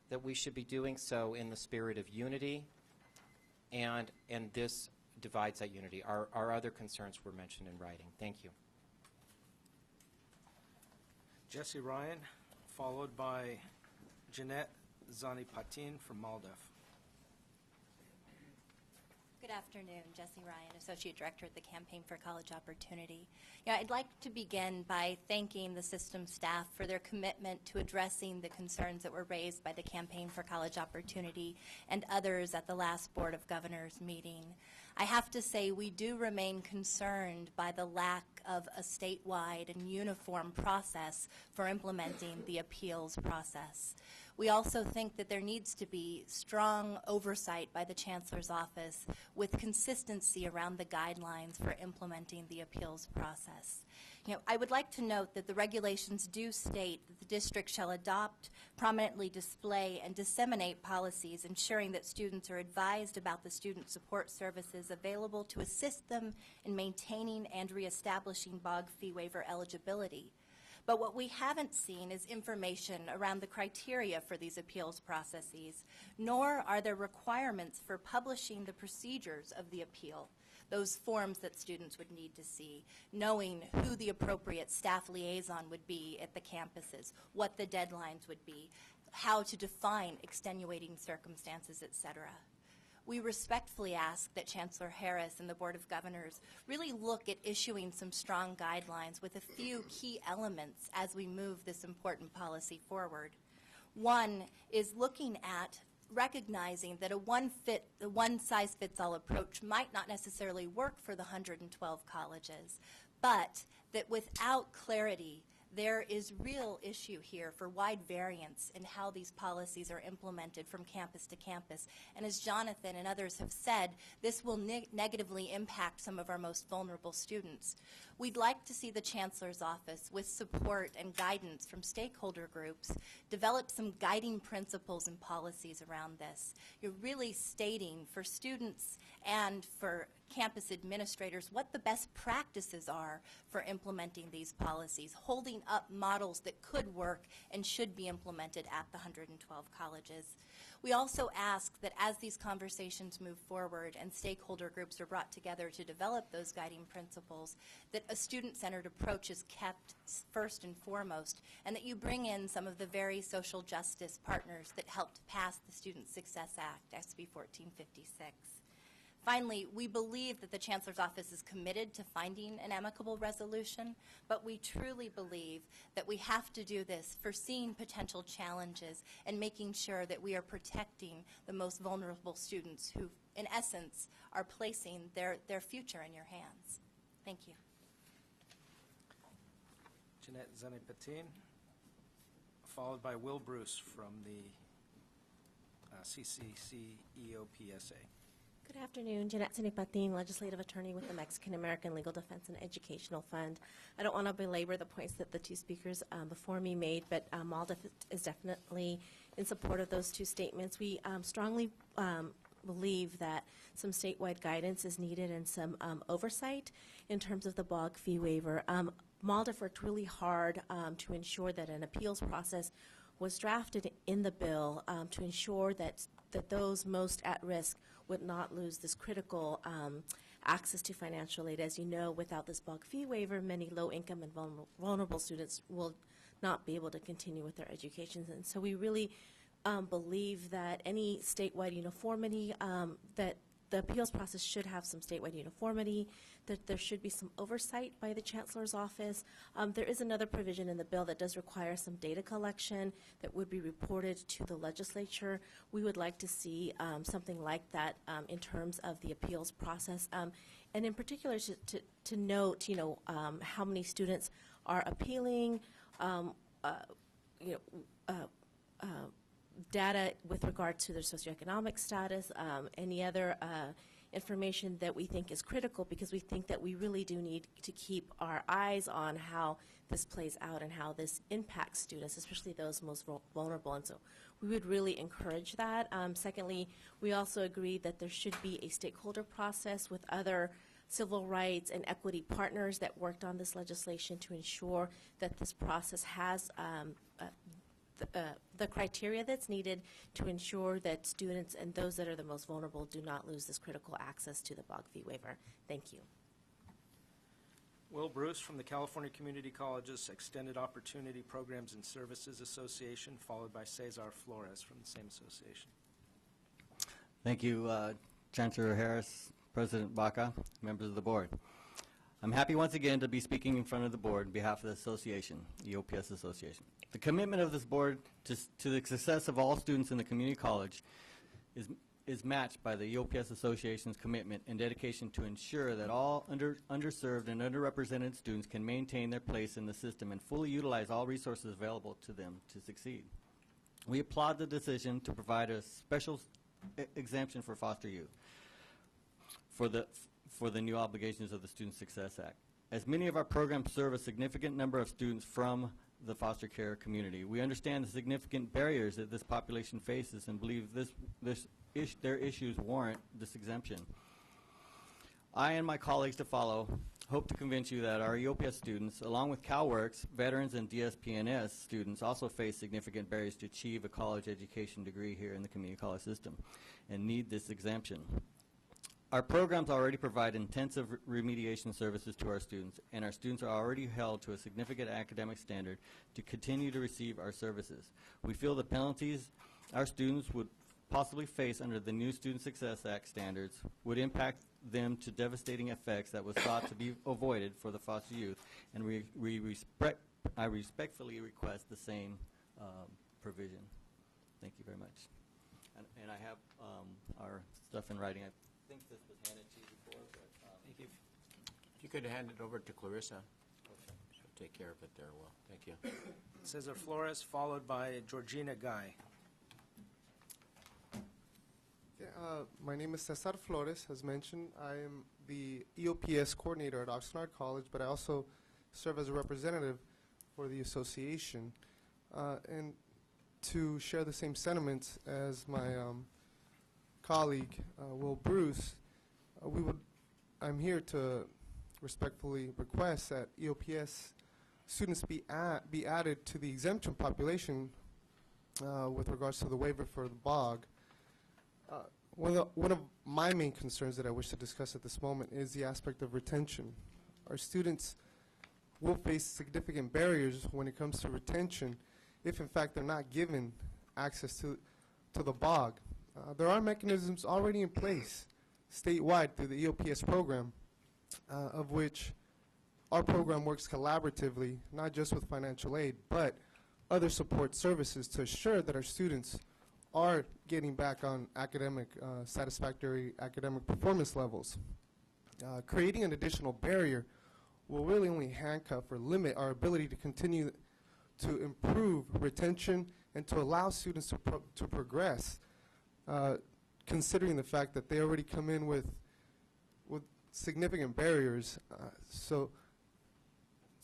that we should be doing so in the spirit of unity, and this divides that unity. Our other concerns were mentioned in writing. Thank you. Jesse Ryan, followed by Jeanette Zanipatin from MALDEF. Good Good afternoon. Jessie Ryan, Associate Director at the Campaign for College Opportunity. Yeah, I'd like to begin by thanking the system staff for their commitment to addressing the concerns that were raised by the Campaign for College Opportunity and others at the last Board of Governors meeting. I have to say we do remain concerned by the lack of a statewide and uniform process for implementing the appeals process. We also think that there needs to be strong oversight by the Chancellor's office with consistency around the guidelines for implementing the appeals process. I would like to note that the regulations do state that the district shall adopt, prominently display, and disseminate policies ensuring that students are advised about the student support services available to assist them in maintaining and reestablishing BOG fee waiver eligibility. But what we haven't seen is information around the criteria for these appeals processes, nor are there requirements for publishing the procedures of the appeal, those forms that students would need to see, knowing who the appropriate staff liaison would be at the campuses, what the deadlines would be, how to define extenuating circumstances, etc. We respectfully ask that Chancellor Harris and the Board of Governors really look at issuing some strong guidelines with a few key elements as we move this important policy forward. One is looking at recognizing that a one-size-fits-all approach might not necessarily work for the 112 colleges, but that without clarity, there is real issue here for wide variance in how these policies are implemented from campus to campus. And as Jonathan and others have said, this will negatively impact some of our most vulnerable students. We'd like to see the Chancellor's office, with support and guidance from stakeholder groups, develop some guiding principles and policies around this. You're really stating for students and for campus administrators what the best practices are for implementing these policies, holding up models that could work and should be implemented at the 112 colleges. We also ask that as these conversations move forward and stakeholder groups are brought together to develop those guiding principles, that a student-centered approach is kept first and foremost, and that you bring in some of the very social justice partners that helped pass the Student Success Act, SB 1456. Finally, we believe that the Chancellor's Office is committed to finding an amicable resolution, but we truly believe that we have to do this foreseeing potential challenges and making sure that we are protecting the most vulnerable students who, in essence, are placing their future in your hands. Thank you. Jeanette Zane-Patin, followed by Will Bruce from the CCC-EOPSA. Good afternoon. Jeanette Zane-Patin, Legislative Attorney with the Mexican American Legal Defense and Educational Fund. I don't want to belabor the points that the two speakers before me made, but MALDEF is definitely in support of those two statements. We strongly believe that some statewide guidance is needed and some oversight in terms of the BOG fee waiver. MALDEF worked really hard to ensure that an appeals process was drafted in the bill to ensure that those most at risk would not lose this critical access to financial aid. As you know, without this BOG fee waiver, many low-income and vulnerable students will not be able to continue with their educations. And so we really believe that any statewide uniformity, that the appeals process should have some statewide uniformity, that there should be some oversight by the Chancellor's office. There is another provision in the bill that does require some data collection that would be reported to the legislature. We would like to see something like that in terms of the appeals process. And in particular, to note, how many students are appealing, data with regard to their socioeconomic status, any other information that we think is critical, because we think that we really do need to keep our eyes on how this plays out and how this impacts students, especially those most vulnerable. And so we would really encourage that. Secondly, we also agree that there should be a stakeholder process with other civil rights and equity partners that worked on this legislation to ensure that this process has the criteria that's needed to ensure that students and those that are the most vulnerable do not lose this critical access to the BOG fee waiver. Thank you. Will Bruce from the California Community Colleges Extended Opportunity Programs and Services Association, followed by Cesar Flores from the same association. Thank you, Chancellor Harris, President Baca, members of the board. I'm happy once again to be speaking in front of the board on behalf of the association, EOPS Association. The commitment of this board to the success of all students in the community college is matched by the EOPS Association's commitment and dedication to ensure that all underserved and underrepresented students can maintain their place in the system and fully utilize all resources available to them to succeed. We applaud the decision to provide a special exemption for foster youth for the new obligations of the Student Success Act. As many of our programs serve a significant number of students from the foster care community, we understand the significant barriers that this population faces and believe their issues warrant this exemption. I and my colleagues to follow hope to convince you that our EOPS students, along with CalWORKs, veterans, and DSPNS students also face significant barriers to achieve a college education degree here in the community college system and need this exemption. Our programs already provide intensive remediation services to our students, and our students are already held to a significant academic standard to continue to receive our services. We feel the penalties our students would possibly face under the new Student Success Act standards would impact them to devastating effects that was thought to be avoided for the foster youth, and I respectfully request the same provision. Thank you very much. And I have our stuff in writing. I think this was handed to you before, but thank you. If you could hand it over to Clarissa, she'll take care of it there well. Thank you. Cesar Flores, followed by Georgina Guy. My name is Cesar Flores. As mentioned, I am the EOPS coordinator at Oxnard College, but I also serve as a representative for the association. And to share the same sentiments as my colleague, Will Bruce, I'm here to respectfully request that EOPS students be added to the exemption population with regards to the waiver for the BOG. One of my main concerns that I wish to discuss at this moment is the aspect of retention. Our students will face significant barriers when it comes to retention if, in fact, they're not given access to the BOG. There are mechanisms already in place statewide through the EOPS program, of which our program works collaboratively, not just with financial aid, but other support services to assure that our students are getting back on satisfactory academic performance levels. Creating an additional barrier will really only handcuff or limit our ability to continue to improve retention and to allow students to progress, considering the fact that they already come in with significant barriers. So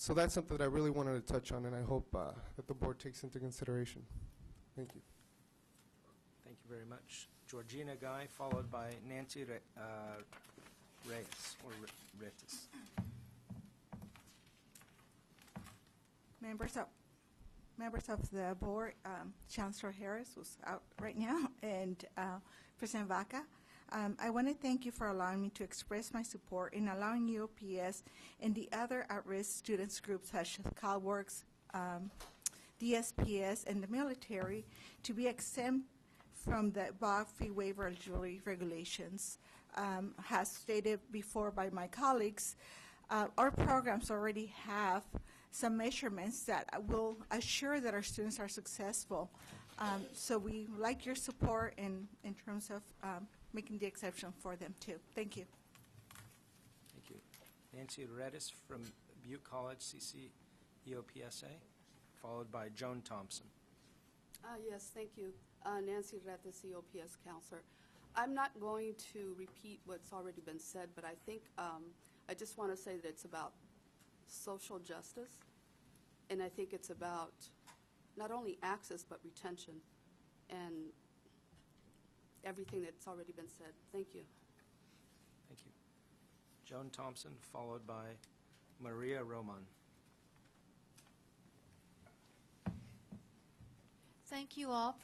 that's something that I really wanted to touch on, and I hope that the board takes into consideration. Thank you. Thank you very much. Georgina Guy, followed by Nancy Reyes, or Retis. Members of the board, Chancellor Harris, who's out right now, and President Vaca, I want to thank you for allowing me to express my support in allowing EOPS and the other at-risk students groups such as CalWORKs, DSPS, and the military to be exempt from the BOG fee waiver eligibility regulations. As stated before by my colleagues, our programs already have some measurements that will assure that our students are successful. So we like your support in terms of making the exception for them too. Thank you. Thank you. Nancy Redis from Butte College CCEOPSA, followed by Joan Thompson. Yes, thank you. Nancy Redis, EOPS counselor. I'm not going to repeat what's already been said, but I think I just want to say that it's about social justice, and I think it's about not only access but retention and everything that's already been said. Thank you. Thank you. Joan Thompson, followed by Maria Roman. Thank you all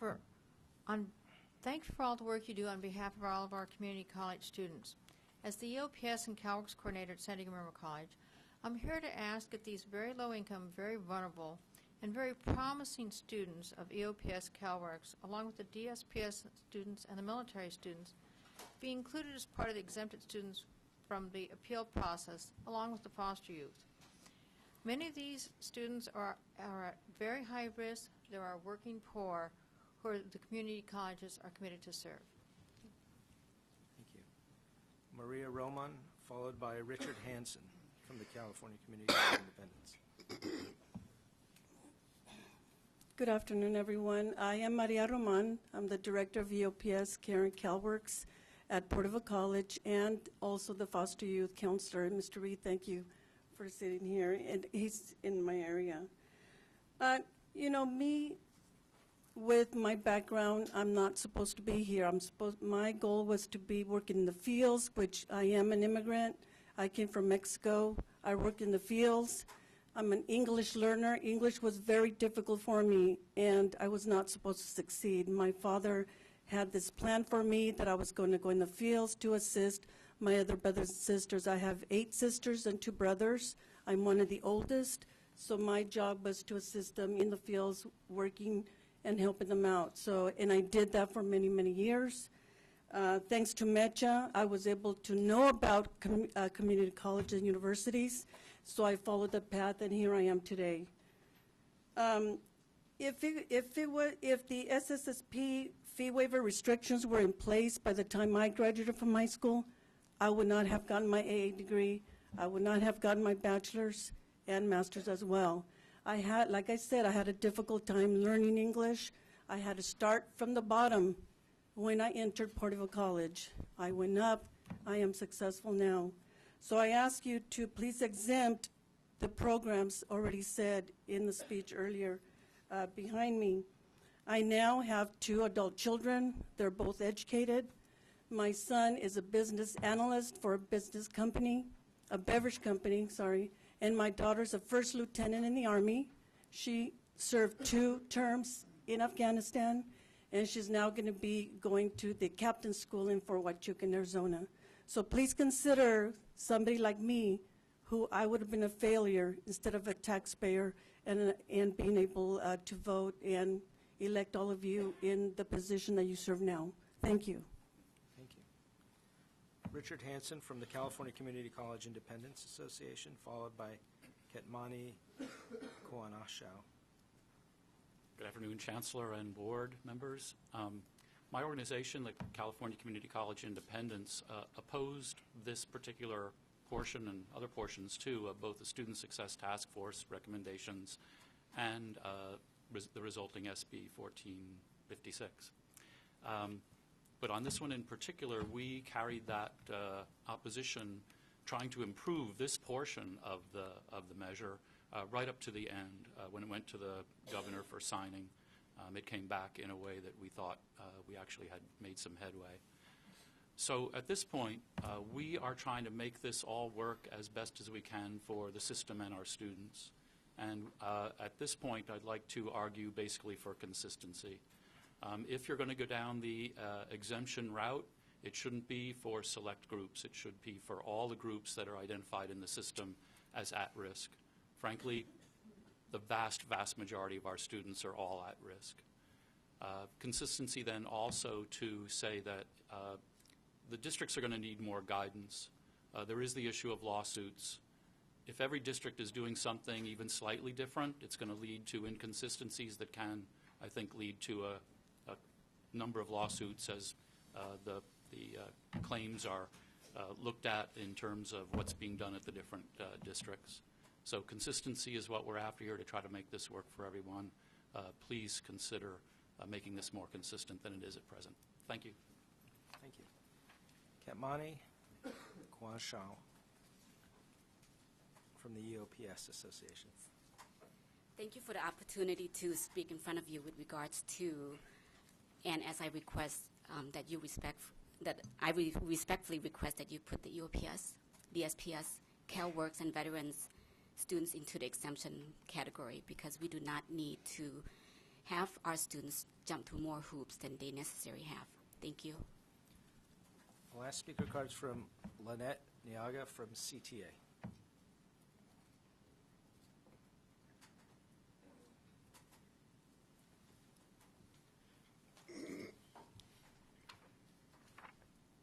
thanks for all the work you do on behalf of all of our community college students. As the EOPS and CalWORKs coordinator at San Diego Memorial College, I'm here to ask if these very low income, very vulnerable, and very promising students of EOPS CalWORKs, along with the DSPS students and the military students, be included as part of the exempted students from the appeal process, along with the foster youth. Many of these students are at very high risk. There are working poor who the community colleges are committed to serve. Thank you. Maria Roman, followed by Richard Hansen from the California Community College Independence. Good afternoon, everyone. I am Maria Roman. I'm the director of EOPS Care and CalWorks at Porterville College and also the foster youth counselor. Mr. Reed, thank you for sitting here, and he's in my area. You know, me, with my background, I'm not supposed to be here. My goal was to be working in the fields, which I am an immigrant. I came from Mexico. I worked in the fields. I'm an English learner. English was very difficult for me, and I was not supposed to succeed. My father had this plan for me that I was going to go in the fields to assist my other brothers and sisters. I have 8 sisters and 2 brothers. I'm one of the oldest, so my job was to assist them in the fields, working and helping them out. So, and I did that for many, many years. Thanks to MECHA, I was able to know about community colleges and universities, so I followed the path, and here I am today. If the SSSP fee waiver restrictions were in place by the time I graduated from high school, I would not have gotten my AA degree. I would not have gotten my bachelor's and master's as well. Like I said, I had a difficult time learning English. I had to start from the bottom when I entered Porterville College. I went up. I am successful now. So I ask you to please exempt the programs already said in the speech earlier behind me. I now have 2 adult children. They're both educated. My son is a business analyst for a business company, a beverage company, sorry, and my daughter's a first lieutenant in the Army. She served 2 terms in Afghanistan, and she's now going to be going to the captain's school in Fort Huachuca, Arizona. So please consider somebody like me, who I would have been a failure instead of a taxpayer, and being able to vote and elect all of you in the position that you serve now. Thank you. Thank you. Richard Hansen from the California Community College Independence Association, followed by Ketmani Koanashau. Good afternoon, Chancellor and board members. My organization, the California Community College Independence, opposed this particular portion and other portions too of both the Student Success Task Force recommendations and the resulting SB 1456. But on this one in particular, we carried that opposition trying to improve this portion of the measure right up to the end. When it went to the governor for signing, it came back in a way that we thought we actually had made some headway. So at this point, we are trying to make this all work as best as we can for the system and our students. And at this point, I'd like to argue basically for consistency. If you're going to go down the exemption route, it shouldn't be for select groups. It should be for all the groups that are identified in the system as at risk. Frankly, the vast, vast majority of our students are all at risk. Consistency then also to say that the districts are going to need more guidance. There is the issue of lawsuits. If every district is doing something even slightly different, it's going to lead to inconsistencies that can, I think, lead to a number of lawsuits as the claims are looked at in terms of what's being done at the different districts. So consistency is what we're after here to try to make this work for everyone. Please consider making this more consistent than it is at present. Thank you. Thank you. Ketmani Koanashau from the EOPS Association. Thank you for the opportunity to speak in front of you with regards to, and as I request I respectfully request that you put the EOPS, the SPS, CalWorks, and veterans students into the exemption category, because we do not need to have our students jump through more hoops than they necessarily have. Thank you. The last speaker card is from Lynette Niaga from CTA.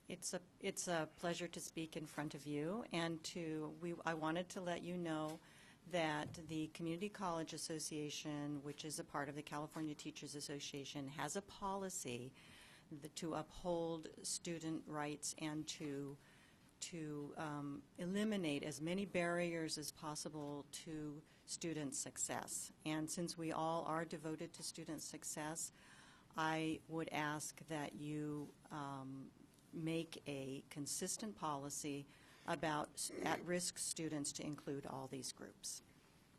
It's it's a pleasure to speak in front of you, and I wanted to let you know that the Community College Association, which is a part of the California Teachers Association, has a policy to uphold student rights and to eliminate as many barriers as possible to student success. And since we all are devoted to student success, I would ask that you make a consistent policy about at-risk students to include all these groups.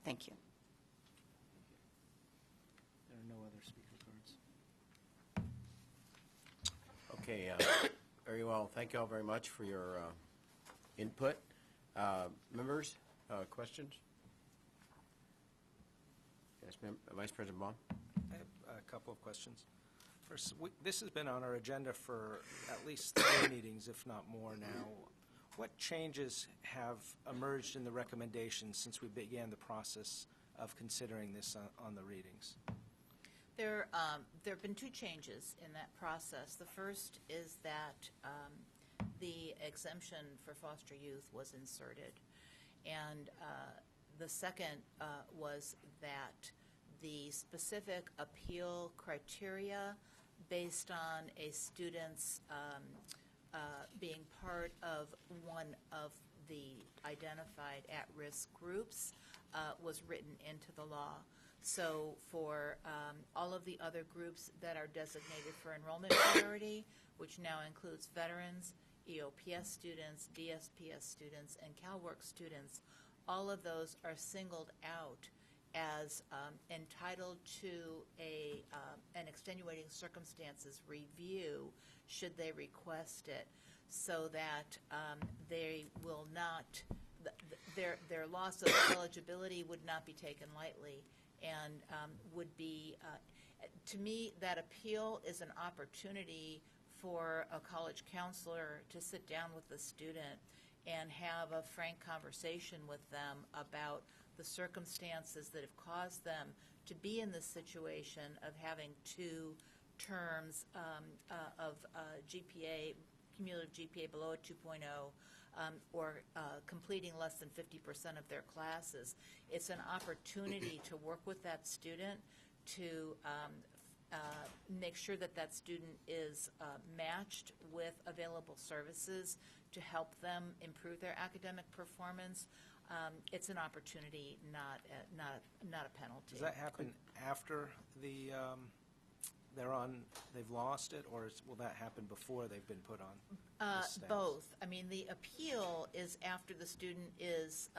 Thank you. There are no other speaker cards. Okay, very well. Thank you all very much for your input. Members, questions? Yes, Vice President Baum? I have a couple of questions. First, this has been on our agenda for at least 3 meetings, if not more now. What changes have emerged in the recommendations since we began the process of considering this on the readings? There have been 2 changes in that process. The first is that the exemption for foster youth was inserted. And the second was that the specific appeal criteria based on a student's being part of one of the identified at-risk groups was written into the law. So for all of the other groups that are designated for enrollment priority, which now includes veterans, EOPS students, DSPS students, and CalWORK students, all of those are singled out as entitled to an extenuating circumstances review should they request it, so that they will not, their loss of eligibility would not be taken lightly, and would be, to me, that appeal is an opportunity for a college counselor to sit down with the student and have a frank conversation with them about the circumstances that have caused them to be in this situation of having 2 terms of GPA, cumulative GPA below a 2.0, or completing less than 50% of their classes. It's an opportunity to work with that student to make sure that that student is matched with available services to help them improve their academic performance. It's an opportunity, not a penalty. Does that happen after they've lost it, or will that happen before they've been put on the status? Both. I mean, the appeal is after the student is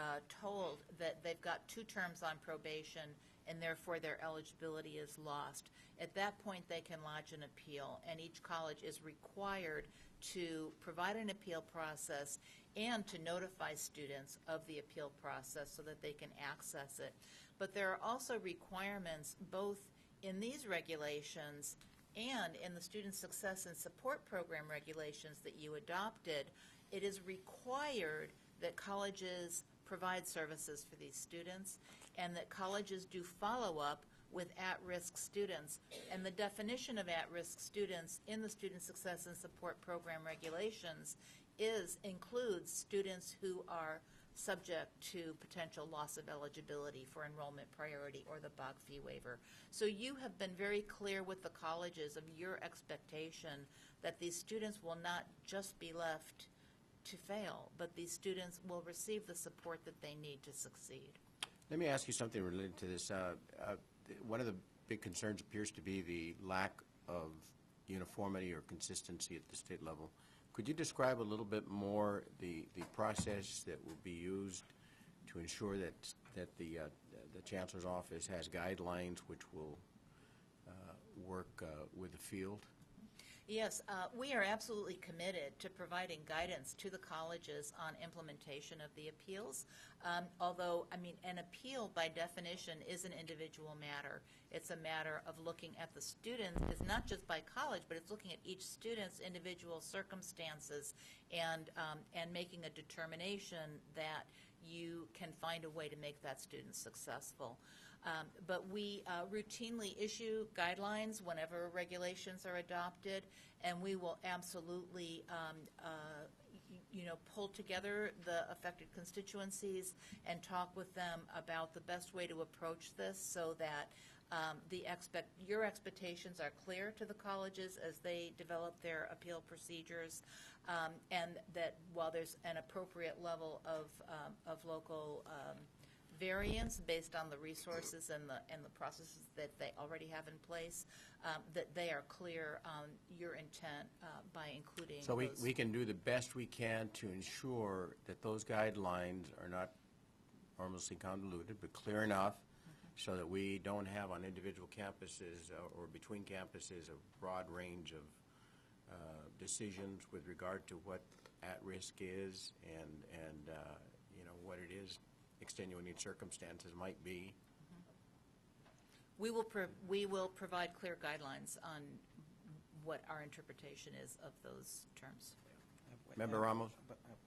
told that they've got 2 terms on probation and therefore their eligibility is lost. At that point, they can lodge an appeal, and each college is required to provide an appeal process and to notify students of the appeal process so that they can access it. But there are also requirements both in these regulations and in the Student Success and Support Program regulations that you adopted. It is required that colleges provide services for these students and that colleges do follow-up with at-risk students. And the definition of at-risk students in the Student Success and Support Program regulations includes students who are subject to potential loss of eligibility for enrollment priority or the BOG fee waiver. So you have been very clear with the colleges of your expectation that these students will not just be left to fail, but these students will receive the support that they need to succeed. Let me ask you something related to this. One of the big concerns appears to be the lack of uniformity or consistency at the state level. Could you describe a little bit more the process that will be used to ensure that the Chancellor's Office has guidelines which will work with the field? Yes, we are absolutely committed to providing guidance to the colleges on implementation of the appeals. Although, I mean, an appeal by definition is an individual matter. It's a matter of looking at the students. It's not just by college, but it's looking at each student's individual circumstances and making a determination that you can find a way to make that student successful. But we routinely issue guidelines whenever regulations are adopted, and we will absolutely pull together the affected constituencies and talk with them about the best way to approach this so that your expectations are clear to the colleges as they develop their appeal procedures, and that while there's an appropriate level of local variance based on the resources and the processes that they already have in place, that they are clear on your intent by including So those. we can do the best we can to ensure that those guidelines are not enormously convoluted, but clear enough so that we don't have on individual campuses or between campuses a broad range of decisions with regard to what at-risk is and what it is extenuating circumstances might be. We will provide clear guidelines on what our interpretation is of those terms. Member Ramos?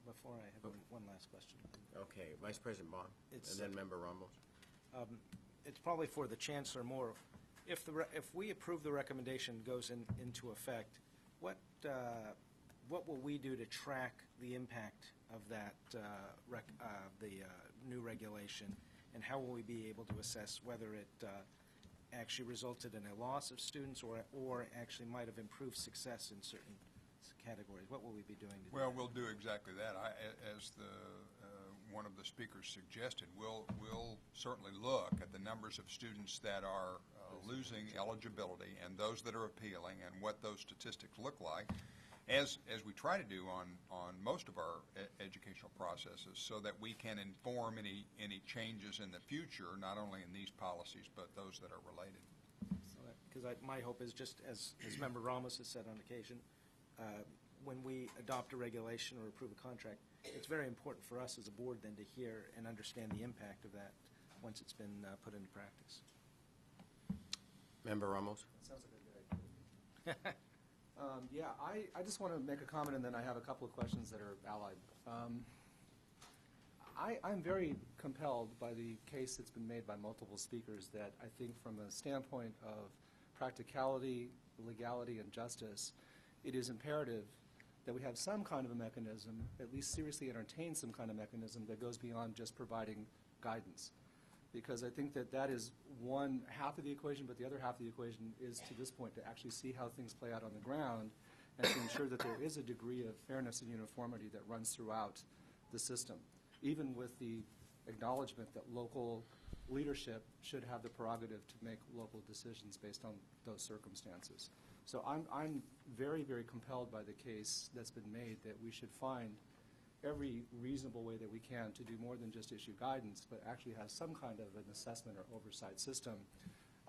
Before I have one last question. Okay, Vice President Bond, and then Member Ramos. It's probably for the Chancellor more. If we approve the recommendation goes into effect, what will we do to track the impact of that the new regulation, and how will we be able to assess whether it actually resulted in a loss of students or actually might have improved success in certain categories? What will we be doing to do that? We'll do exactly that. As one of the speakers suggested, we'll certainly look at the numbers of students that are losing eligibility and those that are appealing and what those statistics look like, as we try to do on most of our educational processes, so that we can inform any changes in the future, not only in these policies, but those that are related. Because my hope is, just as Member Ramos has said on occasion, when we adopt a regulation or approve a contract, it's very important for us as a board then to hear and understand the impact of that once it's been put into practice. Member Ramos? That sounds like a good idea. Yeah, I just want to make a comment, and then I have a couple of questions that are allied. I'm very compelled by the case that's been made by multiple speakers that I think from a standpoint of practicality, legality, and justice, it is imperative that we have some kind of a mechanism, at least seriously entertain some kind of mechanism that goes beyond just providing guidance. Because I think that is one half of the equation, but the other half of the equation is, to this point, to actually see how things play out on the ground and to ensure that there is a degree of fairness and uniformity that runs throughout the system, even with the acknowledgement that local leadership should have the prerogative to make local decisions based on those circumstances. So I'm very, very compelled by the case that's been made that we should find every reasonable way that we can to do more than just issue guidance, but actually have some kind of an assessment or oversight system,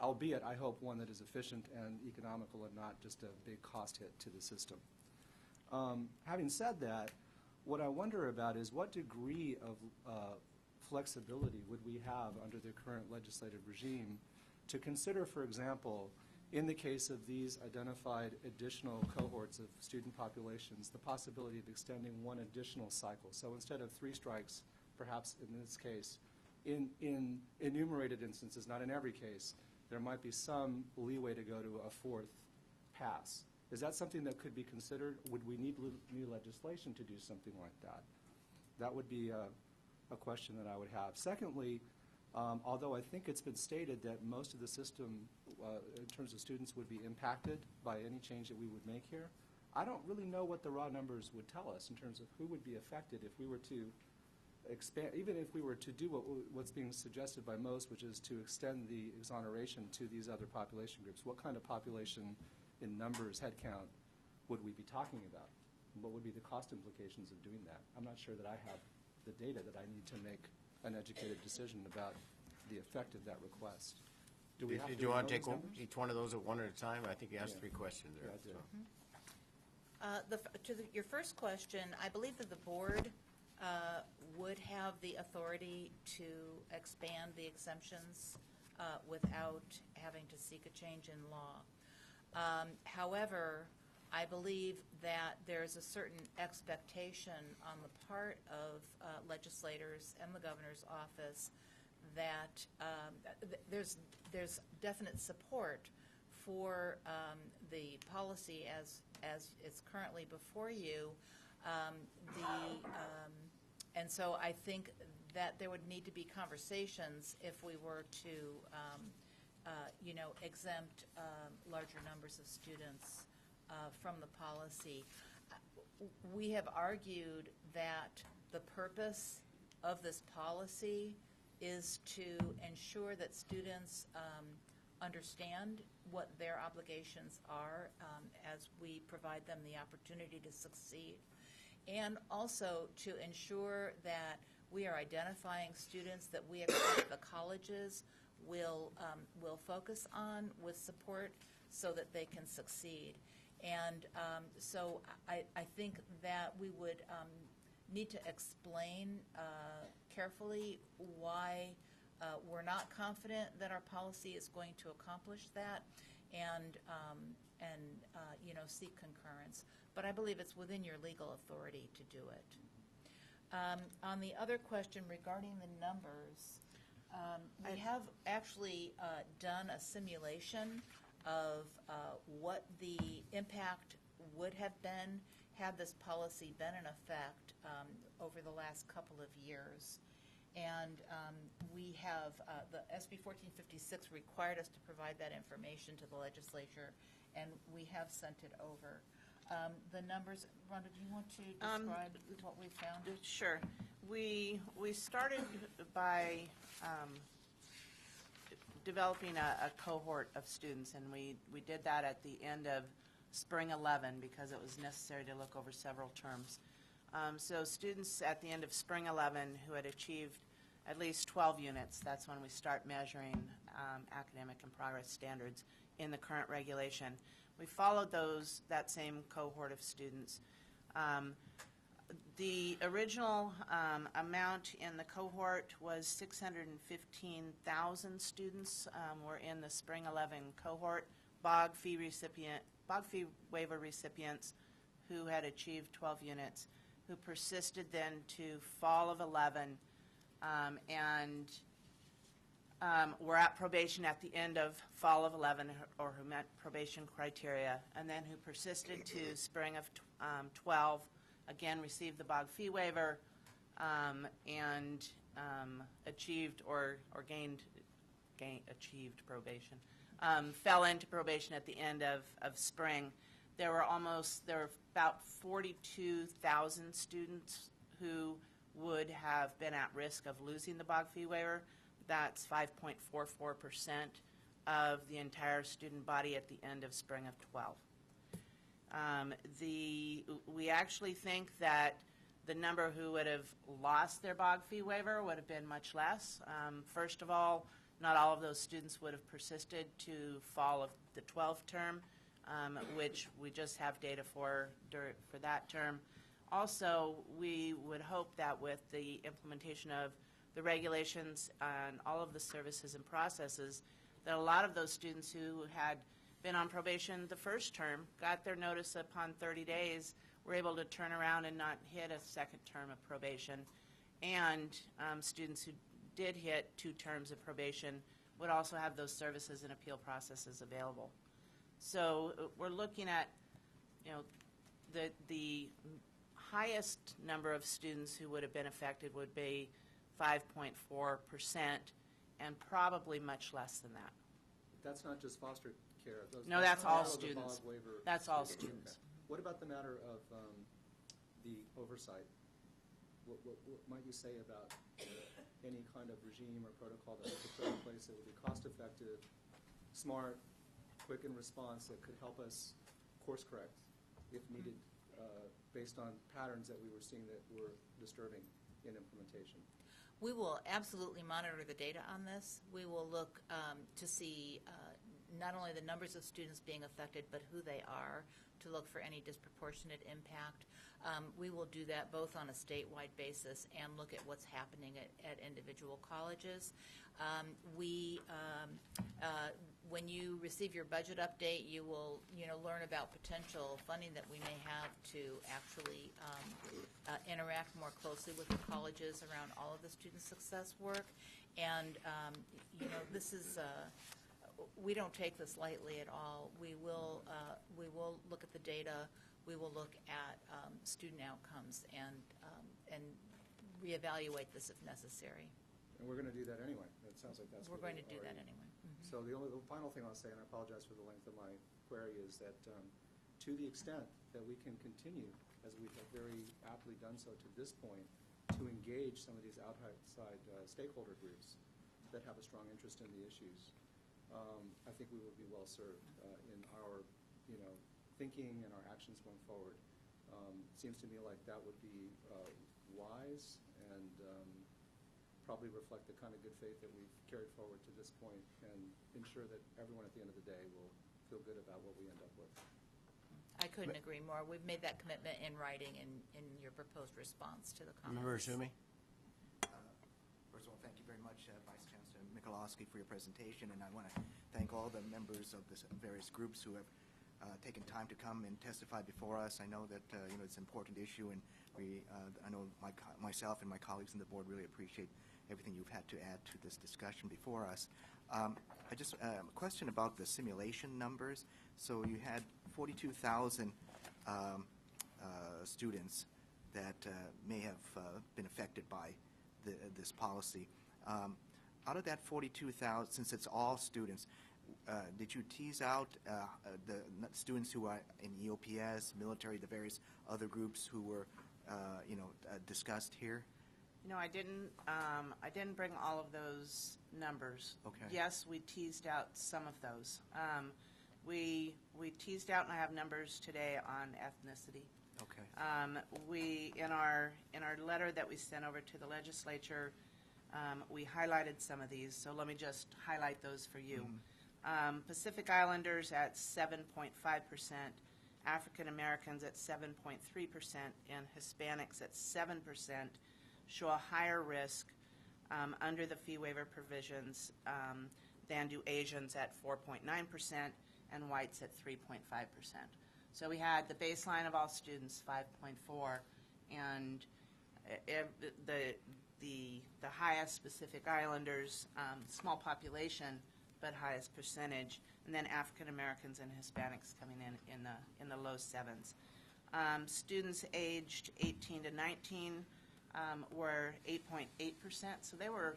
albeit, I hope, one that is efficient and economical and not just a big cost hit to the system. Having said that, what I wonder about is what degree of flexibility would we have under the current legislative regime to consider, for example, in the case of these identified additional cohorts of student populations, the possibility of extending one additional cycle. So instead of 3 strikes, perhaps in this case, in enumerated instances, not in every case, there might be some leeway to go to a 4th pass. Is that something that could be considered? Would we need new legislation to do something like that? That would be a question that I would have. Secondly, although I think it's been stated that most of the system, in terms of students, would be impacted by any change that we would make here, I don't really know what the raw numbers would tell us in terms of who would be affected if we were to expand, even if we were to do what's being suggested by most, which is to extend the exoneration to these other population groups. What kind of population in numbers, head count, would we be talking about? What would be the cost implications of doing that? I'm not sure that I have the data that I need to make an educated decision about the effect of that request. Do we have Did to you want to know take those numbers? each one of those at one at a time? I think you asked 3 questions there. Yeah, I did. Your first question, I believe that the board would have the authority to expand the exemptions without having to seek a change in law. However, I believe that there's a certain expectation on the part of legislators and the governor's office that there's definite support for the policy as it's currently before you. And so I think that there would need to be conversations if we were to exempt larger numbers of students from the policy. We have argued that the purpose of this policy is to ensure that students understand what their obligations are as we provide them the opportunity to succeed, and also to ensure that we are identifying students that we expect the colleges will focus on with support so that they can succeed. And so I think that we would need to explain carefully why we're not confident that our policy is going to accomplish that, and seek concurrence. But I believe it's within your legal authority to do it. On the other question regarding the numbers, we have actually done a simulation of what the impact would have been had this policy been in effect over the last couple of years. And we have, the SB 1456 required us to provide that information to the legislature, and we have sent it over. The numbers, Rhonda, do you want to describe what we found? Sure. We started by developing a cohort of students, and we did that at the end of spring 11 because it was necessary to look over several terms. So students at the end of spring 11 who had achieved at least 12 units, that's when we start measuring academic and progress standards in the current regulation. We followed that same cohort of students. The original amount in the cohort was 615,000 students were in the spring 11 cohort, BOG fee waiver recipients who had achieved 12 units, who persisted then to fall of 11 and were at probation at the end of fall of 11 or who met probation criteria, and then who persisted to spring of 12, again received the BOG fee waiver and achieved or achieved probation, fell into probation at the end of spring. There were about 42,000 students who would have been at risk of losing the BOG fee waiver. That's 5.44% of the entire student body at the end of spring of 12. We actually think that the number who would have lost their BOG fee waiver would have been much less. First of all, not all of those students would have persisted to fall of the 12th term, which we just have data for that term. Also, we would hope that with the implementation of the regulations and all of the services and processes, that a lot of those students who had been on probation the first term, got their notice upon 30 days, were able to turn around and not hit a second term of probation. And students who did hit 2 terms of probation would also have those services and appeal processes available. So we're looking at, the highest number of students who would have been affected would be 5.4%, and probably much less than that. That's not just foster care. No, that's all the students. BOG waiver. That's all students. Okay. What about the matter of the oversight? What might you say about any kind of regime or protocol that we could put in place that would be cost-effective, smart, quick in response, that could help us course correct if needed, based on patterns that we were seeing that were disturbing in implementation? We will absolutely monitor the data on this. We will look to see not only the numbers of students being affected, but who they are, to look for any disproportionate impact. We will do that both on a statewide basis and look at what's happening at individual colleges. When you receive your budget update, you will learn about potential funding that we may have to actually interact more closely with the colleges around all of the student success work. And, this is, we don't take this lightly at all. We will look at the data. We will look at student outcomes and reevaluate this if necessary. And we're going to do that anyway. It sounds like that's We're what going to do that already- anyway. So the final thing I'll say, and I apologize for the length of my query, is that to the extent that we can continue, as we have very aptly done so to this point, to engage some of these outside stakeholder groups that have a strong interest in the issues, I think we will be well served in our, thinking and our actions going forward. Seems to me like that would be wise and probably reflect the kind of good faith that we've carried forward to this point and ensure that everyone at the end of the day will feel good about what we end up with. I couldn't agree more. We've made that commitment in writing in your proposed response to the comments. Member Sumi? First of all, thank you very much, Vice Chancellor Michalowski, for your presentation, and I want to thank all the members of the various groups who have taken time to come and testify before us. I know that it's an important issue, and I know myself and my colleagues on the board really appreciate everything you've had to add to this discussion before us. I just a question about the simulation numbers. So you had 42,000 students that may have been affected by this policy. Out of that 42,000, since it's all students, did you tease out the students who are in EOPS, military, the various other groups who were, discussed here? No, I didn't. I didn't bring all of those numbers. Okay. Yes, we teased out some of those. We teased out, and I have numbers today on ethnicity. Okay. We in our letter that we sent over to the legislature, we highlighted some of these. So let me just highlight those for you. Pacific Islanders at 7.5%, African Americans at 7.3%, and Hispanics at 7% show a higher risk under the fee waiver provisions than do Asians at 4.9% and whites at 3.5%. So we had the baseline of all students, 5.4, and the highest Pacific Islanders, small population, but highest percentage, and then African Americans and Hispanics coming in the low sevens. Students aged 18 to 19 were 8.8%, so they were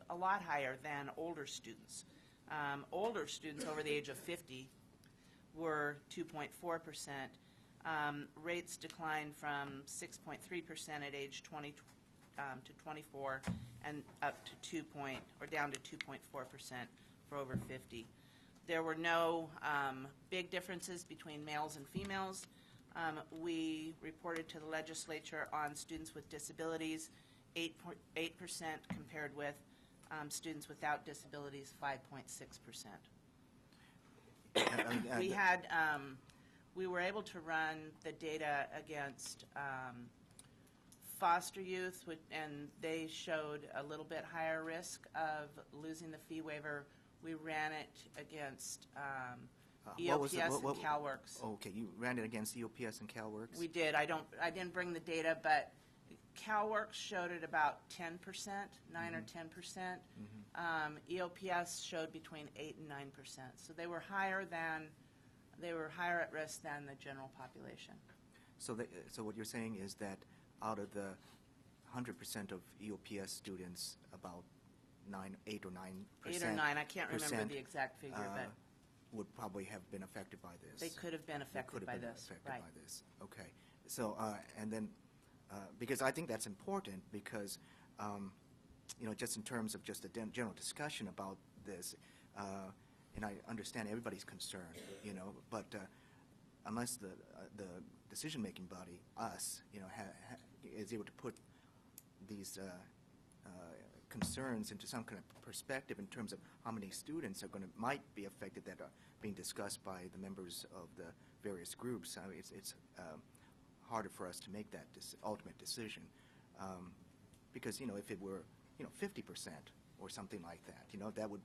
a lot higher than older students. Older students over the age of 50 were 2.4%. Rates declined from 6.3% at age 20 to 24 and up to down to 2.4% for over 50. There were no big differences between males and females. We reported to the legislature on students with disabilities, 8% compared with students without disabilities, 5.6%. We were able to run the data against foster youth, and they showed a little bit higher risk of losing the fee waiver. We ran it against EOPS and CalWORks. Okay, you ran it against EOPS and CalWORks? We did. I didn't bring the data, but CalWORks showed it about 10%, 9 or 10%. EOPS showed between 8 and 9%. So they were higher at risk than the general population. So what you're saying is that out of the 100% of EOPS students, about 8 or 9%. 8 or 9, I can't remember the exact figure, but would probably have been affected by this. they could have been affected by this. Right. By this. Okay. So and then because I think that's important because just in terms of just a general discussion about this, and I understand everybody's concerned, but unless the decision-making body, us, is able to put these concerns into some kind of perspective in terms of how many students might be affected that are being discussed by the members of the various groups. I mean, it's harder for us to make that ultimate decision because if it were 50% or something like that, that would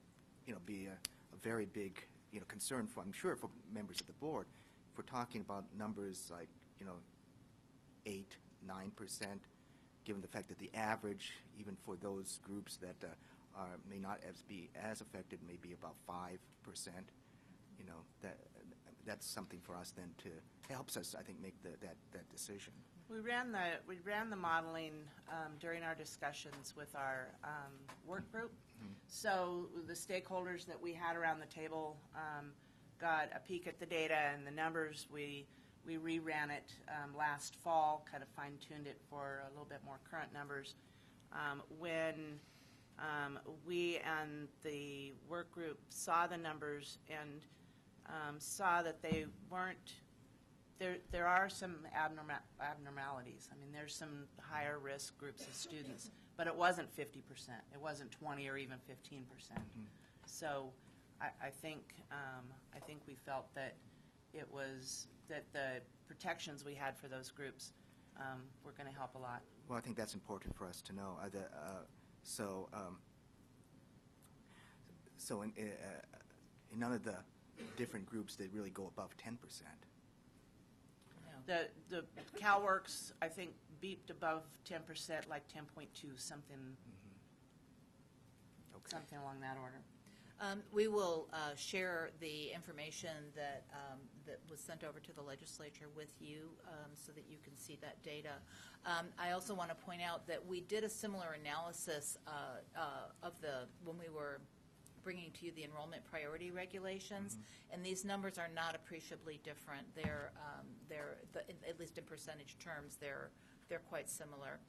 be a very big concern for, I'm sure, for members of the board. If we're talking about numbers like 8, 9%, given the fact that the average, even for those groups that may not be as affected, may be about 5%, that's something for us then to helps us, I think, make that decision. We ran the modeling during our discussions with our work group. So the stakeholders that we had around the table got a peek at the data and the numbers. We reran it last fall, kind of fine-tuned it for a little bit more current numbers. When we and the work group saw the numbers and saw that they weren't, there are some abnormalities. I mean, there's some higher risk groups of students, but it wasn't 50%. It wasn't 20 or even 15%. So I think we felt that it was that the protections we had for those groups were going to help a lot. Well, I think that's important for us to know. So in none of the different groups that really go above 10%. The CalWorks, I think, beeped above 10%, like 10.2, something along that order. We will share the information that was sent over to the legislature with you so that you can see that data. I also want to point out that we did a similar analysis when we were bringing to you the enrollment priority regulations, and these numbers are not appreciably different. They're at least in percentage terms, they're quite similar.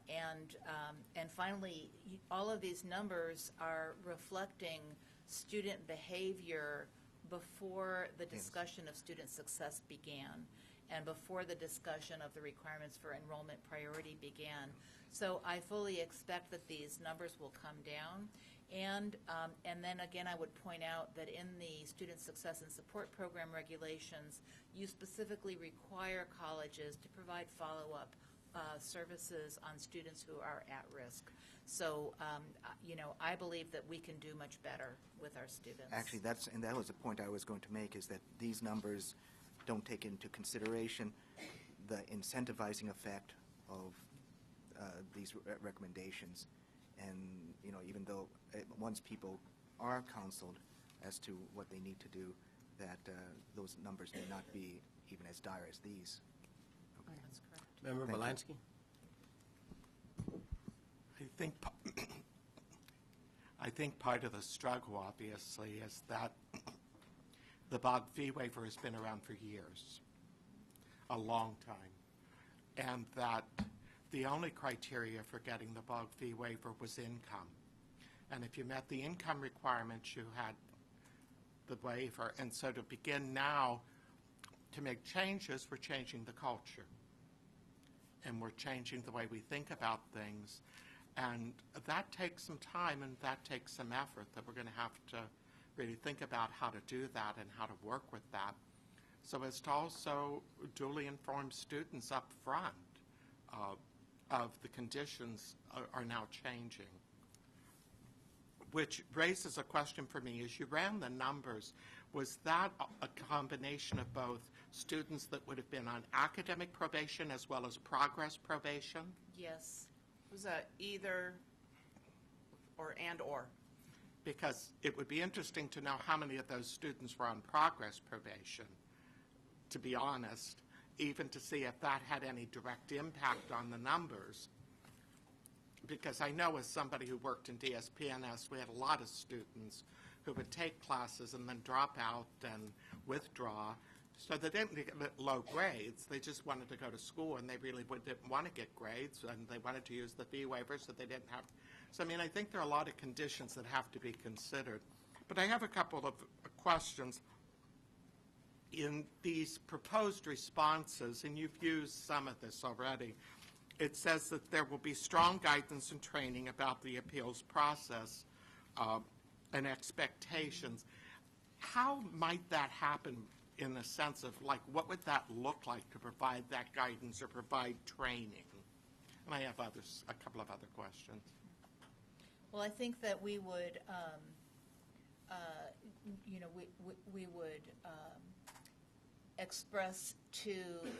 And finally, all of these numbers are reflecting student behavior before the discussion of student success began and before the discussion of the requirements for enrollment priority began. So I fully expect that these numbers will come down. And then again, I would point out that in the Student Success and Support Program regulations, you specifically require colleges to provide follow-up services on students who are at risk. So, I believe that we can do much better with our students. Actually, that was the point I was going to make, is that these numbers don't take into consideration the incentivizing effect of these recommendations. And, even though once people are counseled as to what they need to do, that those numbers may not be even as dire as these. Okay. That's correct. Member Belansky? I think part of the struggle, obviously, is that the BOG fee waiver has been around for years, a long time, and that the only criteria for getting the BOG fee waiver was income. And if you met the income requirements, you had the waiver. And so to begin now to make changes, we're changing the culture. And we're changing the way we think about things. And that takes some time and that takes some effort that we're going to have to really think about how to do that and how to work with that. So as to also duly inform students up front of the conditions are now changing. Which raises a question for me. As you ran the numbers, was that a combination of both students that would have been on academic probation as well as progress probation? Yes. It was either or. Because it would be interesting to know how many of those students were on progress probation, to be honest, even to see if that had any direct impact on the numbers. Because I know as somebody who worked in DSPNS, we had a lot of students who would take classes and then drop out and withdraw. So they didn't get low grades. They just wanted to go to school, and they really didn't want to get grades, and they wanted to use the fee waiver, so they didn't have. So, I mean, I think there are a lot of conditions that have to be considered. But I have a couple of questions. In these proposed responses, and you've used some of this already, it says that there will be strong guidance and training about the appeals process and expectations. How might that happen in the sense of, like, what would that look like to provide that guidance or provide training? And I have a couple of other questions. Well, I think that we would, we would express to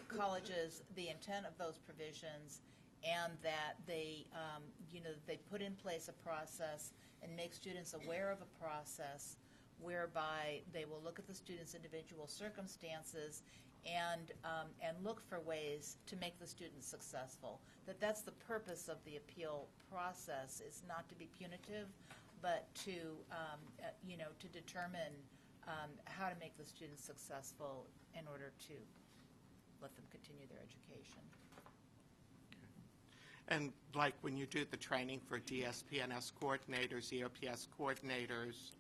colleges the intent of those provisions and that they, they put in place a process and make students aware of a process whereby they will look at the student's individual circumstances and look for ways to make the student successful. That's the purpose of the appeal process, is not to be punitive, but to to determine how to make the students successful in order to let them continue their education. And like when you do the training for DSPNS coordinators, EOPS coordinators,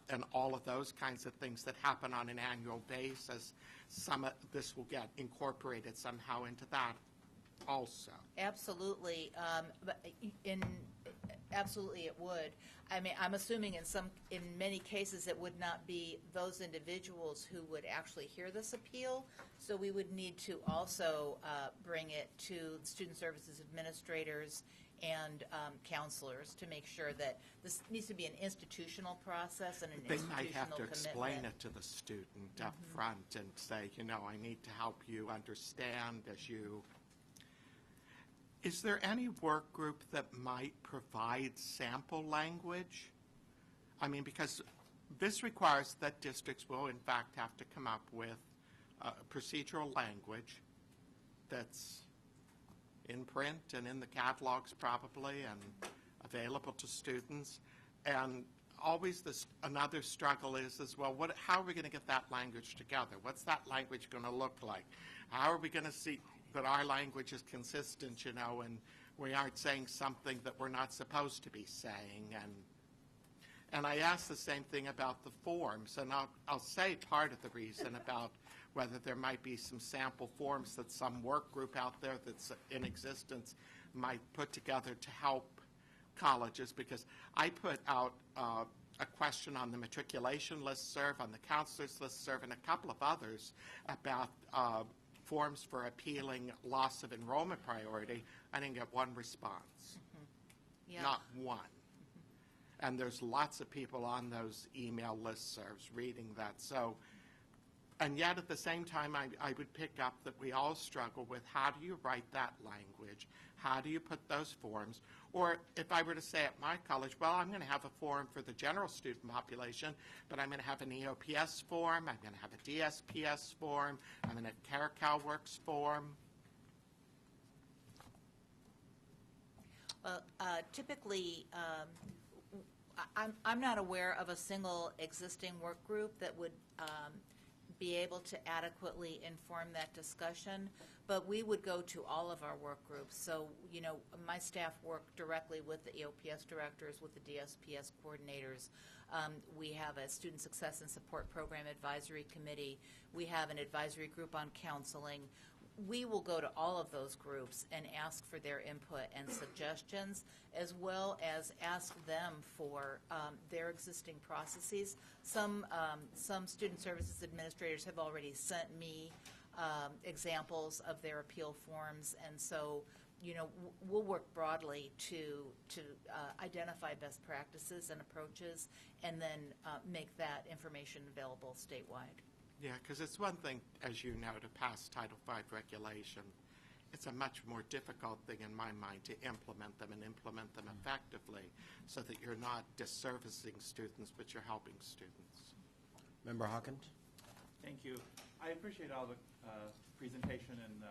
and all of those kinds of things that happen on an annual basis, some of this will get incorporated somehow into that also. Absolutely. Absolutely it would. I mean, I'm assuming in many cases it would not be those individuals who would actually hear this appeal, so we would need to also bring it to student services administrators and counselors to make sure that this needs to be an institutional process and an institutional commitment. They might have to explain it to the student up front and say, I need to help you understand as you... Is there any work group that might provide sample language? I mean, because this requires that districts will, in fact, have to come up with procedural language that's in print and in the catalogs probably and available to students. And always another struggle is well, how are we going to get that language together? What's that language going to look like? How are we going to see that our language is consistent, and we aren't saying something that we're not supposed to be saying? And I asked the same thing about the forms, and I'll say part of the reason about whether there might be some sample forms that some work group out there that's in existence might put together to help colleges, because I put out a question on the matriculation listserv, on the counselors listserv, and a couple of others about forms for appealing loss of enrollment priority. I didn't get one response. Yeah. Not one. And there's lots of people on those email listservs reading that. So, and yet at the same time, I would pick up that we all struggle with how do you write that language? How do you put those forms? Or if I were to say at my college, well, I'm going to have a form for the general student population, but I'm going to have an EOPS form, I'm going to have a DSPS form, I'm going to have CalWorks form. Well, typically, I'm not aware of a single existing work group that would be able to adequately inform that discussion, but we would go to all of our work groups. So, my staff work directly with the EOPS directors, with the DSPS coordinators. We have a Student Success and Support Program Advisory Committee. We have an advisory group on counseling. We will go to all of those groups and ask for their input and suggestions, as well as ask them for their existing processes. Some student services administrators have already sent me examples of their appeal forms, and so we'll work broadly to identify best practices and approaches, and then make that information available statewide. Yeah, because it's one thing, as you know, to pass Title V regulation. It's a much more difficult thing in my mind to implement them and implement them effectively so that you're not disservicing students, but you're helping students. Member Hawkins? Thank you. I appreciate all the presentation and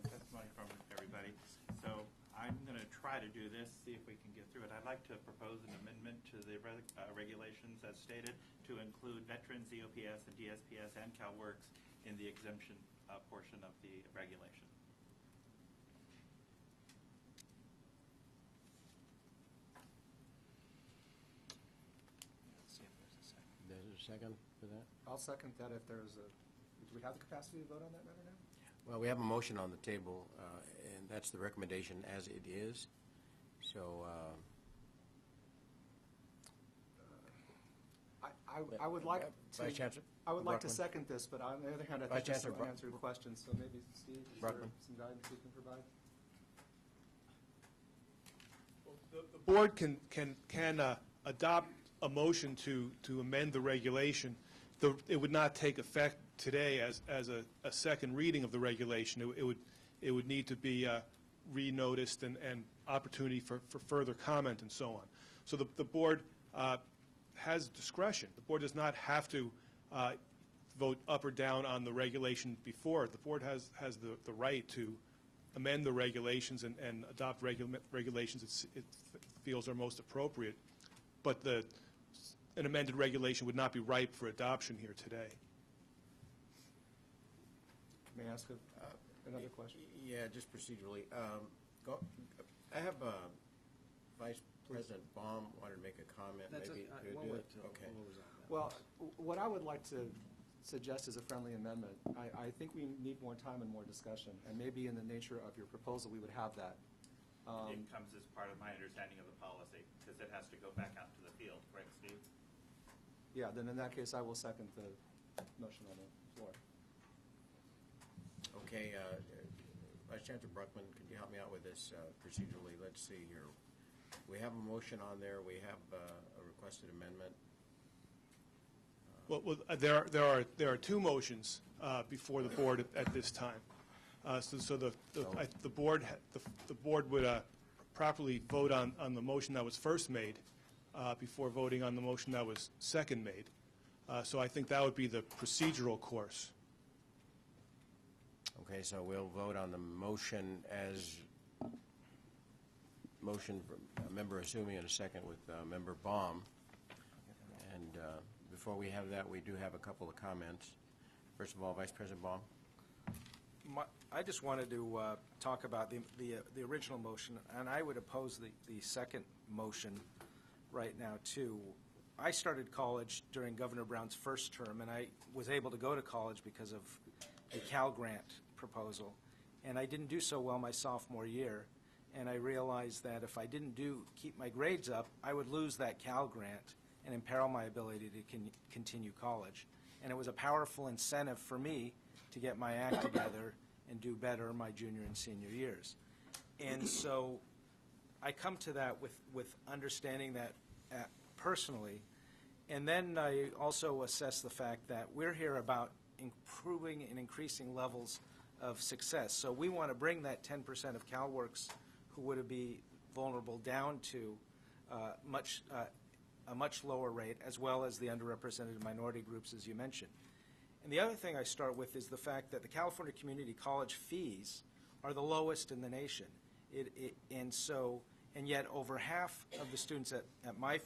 testimony from everybody. So I'm going to try to do this, see if we can get through it. I'd like to propose an amendment to the regulations as stated to include veterans, EOPS, and DSPS, and CalWorks in the exemption portion of the regulation. Let's see if there's a second. There's a second for that? I'll second that if there's a... Do we have the capacity to vote on that matter now? Well, we have a motion on the table, and that's the recommendation as it is. So I would like to... Vice Chancellor? I would like to Bruckman? second this, but on the other hand, I Vice think this Chancellor will answer questions. So maybe, Steve, is there Bruckman? some guidance you can provide? The board can adopt a motion to amend the regulation. It would not take effect today as a second reading of the regulation. It would need to be re-noticed and opportunity for further comment and so on. So the board has discretion. The board does not have to vote up or down on the regulation before. The board has the right to amend the regulations and adopt regulations it feels are most appropriate. But an amended regulation would not be ripe for adoption here today. May I ask another question? Yeah, just procedurally. I have Vice President Baum wanted to make a comment. Maybe okay. Well, what I would like to suggest is a friendly amendment. I think we need more time and more discussion, and maybe in the nature of your proposal, we would have that. It comes as part of my understanding of the policy, because it has to go back out to the field, right, Steve? Yeah, then in that case, I will second the motion on the floor. Okay, Vice Chancellor Bruckman, could you help me out with this procedurally? Let's see here. We have a motion on there. We have a requested amendment. Well, there are two motions before the board at this time. So the board would properly vote on the motion that was first made before voting on the motion that was second made. So I think that would be the procedural course. Okay, so we'll vote on the motion as motion from Member Asumi and a second with Member Baum. And before we have that, we do have a couple of comments. First of all, Vice President Baum. I just wanted to talk about the original motion, and I would oppose the second motion right now, too. I started college during Governor Brown's first term, and I was able to go to college because of the Cal Grant proposal. And I didn't do so well my sophomore year, and I realized that if I didn't keep my grades up, I would lose that Cal Grant and imperil my ability to continue college. And it was a powerful incentive for me to get my act together and do better my junior and senior years. And so I come to that with understanding that personally. And then I also assess the fact that we're here about improving and increasing levels of success. So we want to bring that 10% of CalWorks who would be vulnerable down to a much lower rate, as well as the underrepresented minority groups, as you mentioned. And the other thing I start with is the fact that the California Community College fees are the lowest in the nation. And yet over half of the students at my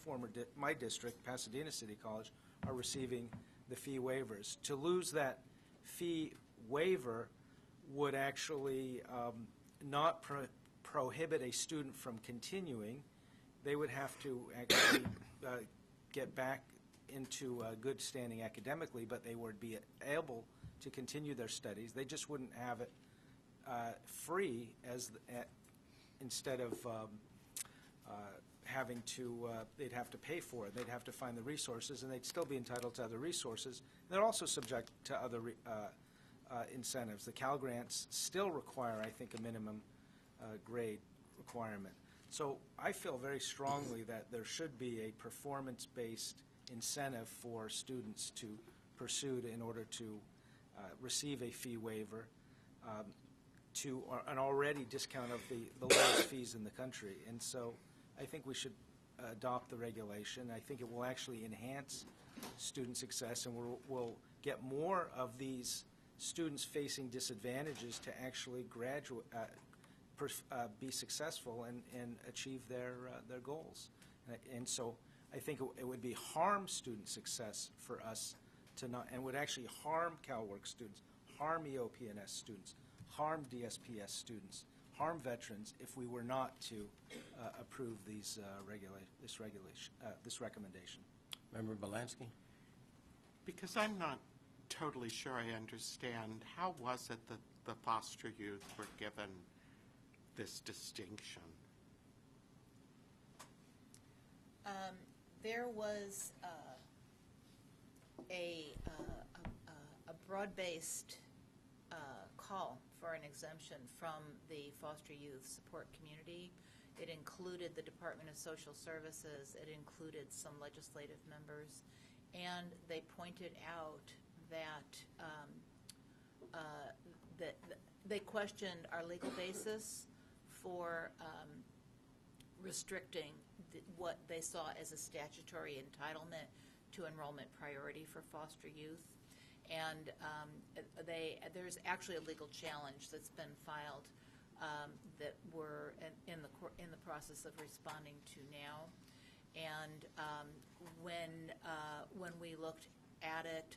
district, Pasadena City College, are receiving the fee waivers. To lose that fee waiver would actually not prohibit a student from continuing. They would have to actually get back into good standing academically, but they would be able to continue their studies. They just wouldn't have it free instead of having to, they'd have to pay for it. They'd have to find the resources, and they'd still be entitled to other resources. They're also subject to other incentives. The Cal Grants still require, I think, a minimum grade requirement. So I feel very strongly that there should be a performance-based incentive for students to pursue in order to receive a fee waiver to an already discount of the lowest fees in the country. And so I think we should adopt the regulation. I think it will actually enhance student success, and we'll get more of these students facing disadvantages to actually graduate, be successful and achieve their goals. And so I think it would be harm student success for us to not, and would actually harm CalWorks students, harm EOP&S students, harm DSPS students, harm veterans if we were not to approve this recommendation. Member Belansky? Because I'm not totally sure I understand, how was it that the foster youth were given this distinction? There was a broad-based call for an exemption from the foster youth support community. It included the Department of Social Services. It included some legislative members. And they pointed out that they questioned our legal basis for restricting what they saw as a statutory entitlement to enrollment priority for foster youth. And there's actually a legal challenge that's been filed that we're in the process of responding to now. And when we looked at it,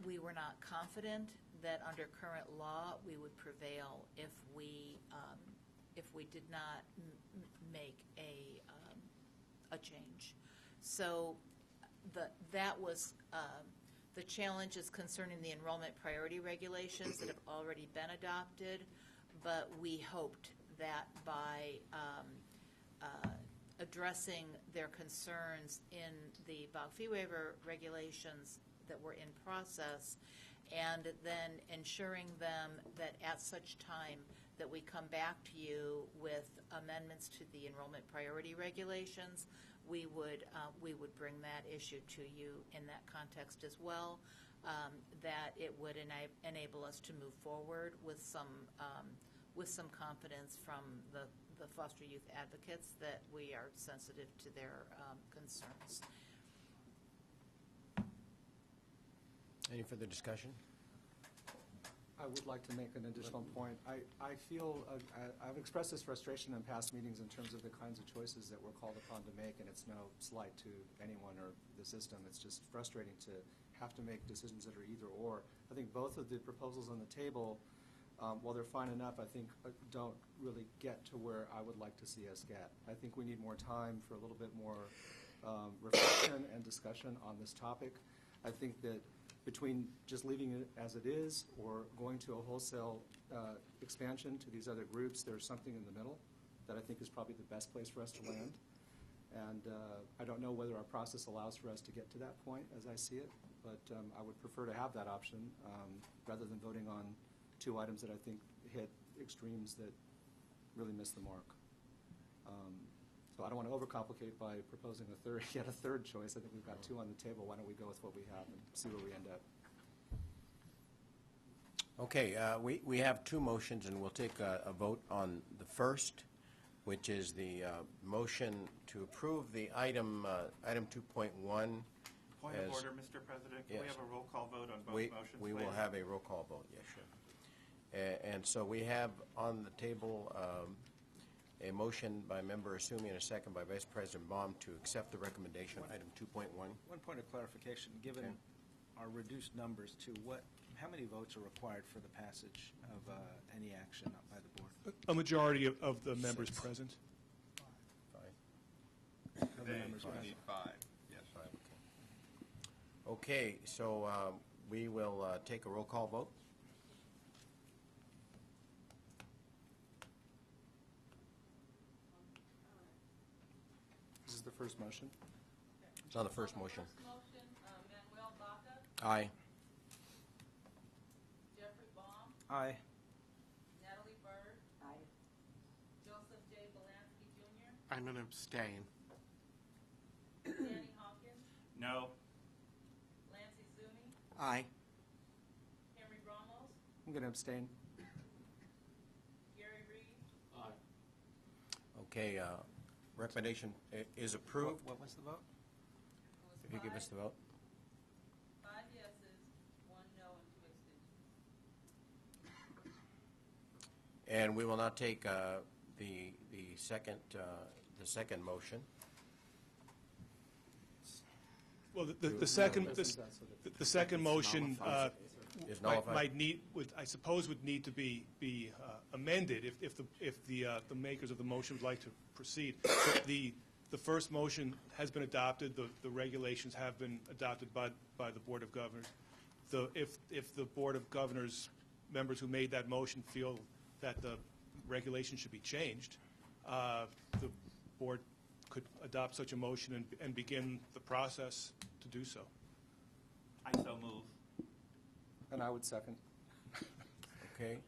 we were not confident that under current law we would prevail if we did not make a change. So that was the challenges concerning the enrollment priority regulations that have already been adopted, but we hoped that by addressing their concerns in the BOG fee waiver regulations that were in process, and then ensuring them that at such time that we come back to you with amendments to the enrollment priority regulations, we would bring that issue to you in that context as well, that it would enable us to move forward with some confidence from the foster youth advocates that we are sensitive to their concerns. Any further discussion? I would like to make an additional point. I feel, I've expressed this frustration in past meetings in terms of the kinds of choices that we're called upon to make, and it's no slight to anyone or the system. It's just frustrating to have to make decisions that are either or. I think both of the proposals on the table, while they're fine enough, I think don't really get to where I would like to see us get. I think we need more time for a little bit more reflection and discussion on this topic. I think that between just leaving it as it is or going to a wholesale expansion to these other groups, there's something in the middle that I think is probably the best place for us to land. And I don't know whether our process allows for us to get to that point as I see it, but I would prefer to have that option rather than voting on two items that I think hit extremes that really miss the mark. So I don't want to overcomplicate by proposing yet a third choice. I think we've got two on the table. Why don't we go with what we have and see where we end up? Okay, we have two motions, and we'll take a vote on the first, which is the motion to approve the item 2.1. Point of order, Mr. President. Can we have a roll call vote on both motions, We please? will have a roll call vote, yes, sure. And so we have on the table a motion by Member Asumi and a second by Vice President Baum to accept the recommendation, item 2.1. One point of clarification, given our reduced numbers to how many votes are required for the passage of any action by the board? A majority of the members present. Five. Of the members We present. need five, yes. Five, okay, so we will take a roll call vote. This is the first motion. It's on the first motion. Motion, Manuel Baca, Aye. Jeffrey Baum, Aye. Natalie Bird. Aye. Joseph J. Belansky Jr., I'm going to abstain. Danny Hawkins, No. Lancy Zuni, Aye. Henry Ramos, I'm going to abstain. Gary Reed, Okay, recommendation is approved. What was the vote? If you give us the vote. 5 yeses, 1 no, and 2 abstentions. And we will now take the second motion. Well, the second motion Is nullified. might need, I suppose, would need to be amended if the makers of the motion would like to proceed. The first motion has been adopted. The regulations have been adopted by the Board of Governors. If the Board of Governors members who made that motion feel that the regulation should be changed, the board could adopt such a motion and begin the process to do so. I so move. And I would second. Okay.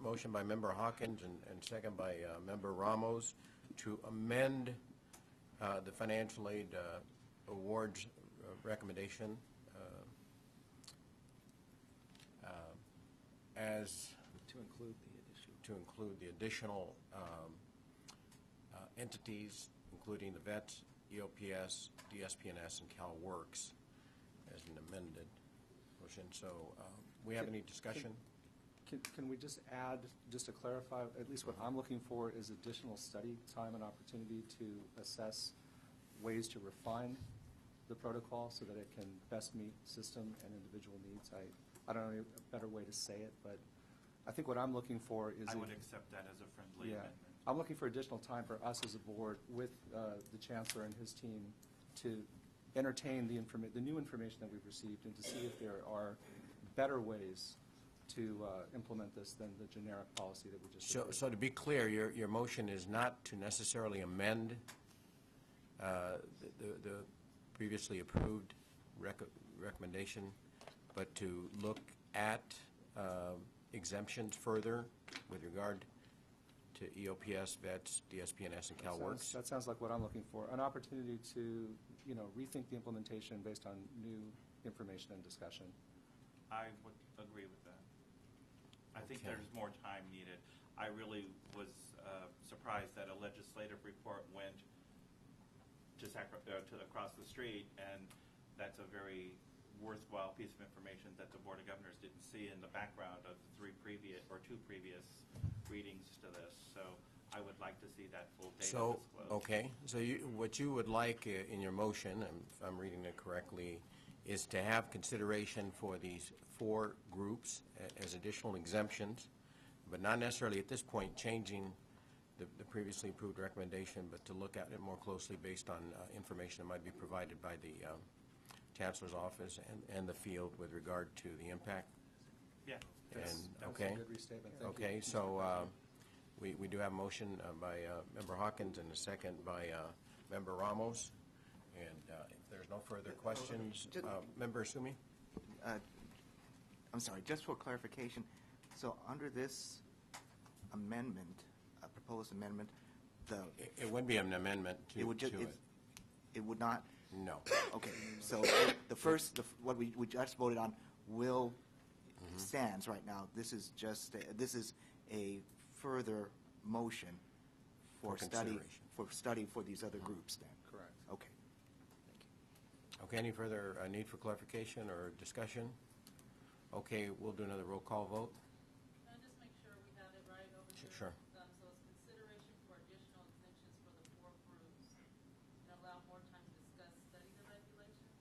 Motion by Member Hawkins and second by Member Ramos to amend the financial aid awards recommendation as To include the issue of to include the additional entities, including the VETS, EOPS, DSPNS, and CalWorks as an amended motion. So we have any discussion? Can we just add, just to clarify, at least what I'm looking for is additional study time and opportunity to assess ways to refine the protocol so that it can best meet system and individual needs. I don't know a better way to say it, but I think what I'm looking for is... I would accept that as a friendly amendment. I'm looking for additional time for us as a board with the chancellor and his team to entertain the new information that we've received and to see if there are better ways to implement this than the generic policy that we just approved. So to be clear, your motion is not to necessarily amend the previously approved recommendation, but to look at exemptions further with regard to EOPS, VETS, DSPNS, and CalWorks? That sounds like what I'm looking for, an opportunity to, rethink the implementation based on new information and discussion. I would agree with that. I think Okay. there's more time needed. I really was surprised that a legislative report went to across the street, and that's a very worthwhile piece of information that the Board of Governors didn't see in the background of the two previous readings to this. So I would like to see that full data So, disclosed. okay, so what you would like in your motion, if I'm reading it correctly, is to have consideration for these 4 groups as additional exemptions, but not necessarily at this point changing the previously approved recommendation, but to look at it more closely based on information that might be provided by the Chancellor's office and the field with regard to the impact. Yeah. That's Okay. a good restatement. Thank you. Okay, so we do have a motion by Member Hawkins and a second by Member Ramos. And if there's no further questions, Member Sumi? I'm sorry, just for clarification, so under this amendment, proposed amendment, It wouldn't be an amendment to it. It would not? No. Okay, so what we just voted on will stands right now. This is just, this is a further motion for study for these other groups then? Correct. Okay. Okay, any further need for clarification or discussion? Okay, we'll do another roll call vote. Can I just make sure we have it right over here? Sure. So it's consideration for additional exemptions for the 4 groups and allow more time to discuss, study the regulations?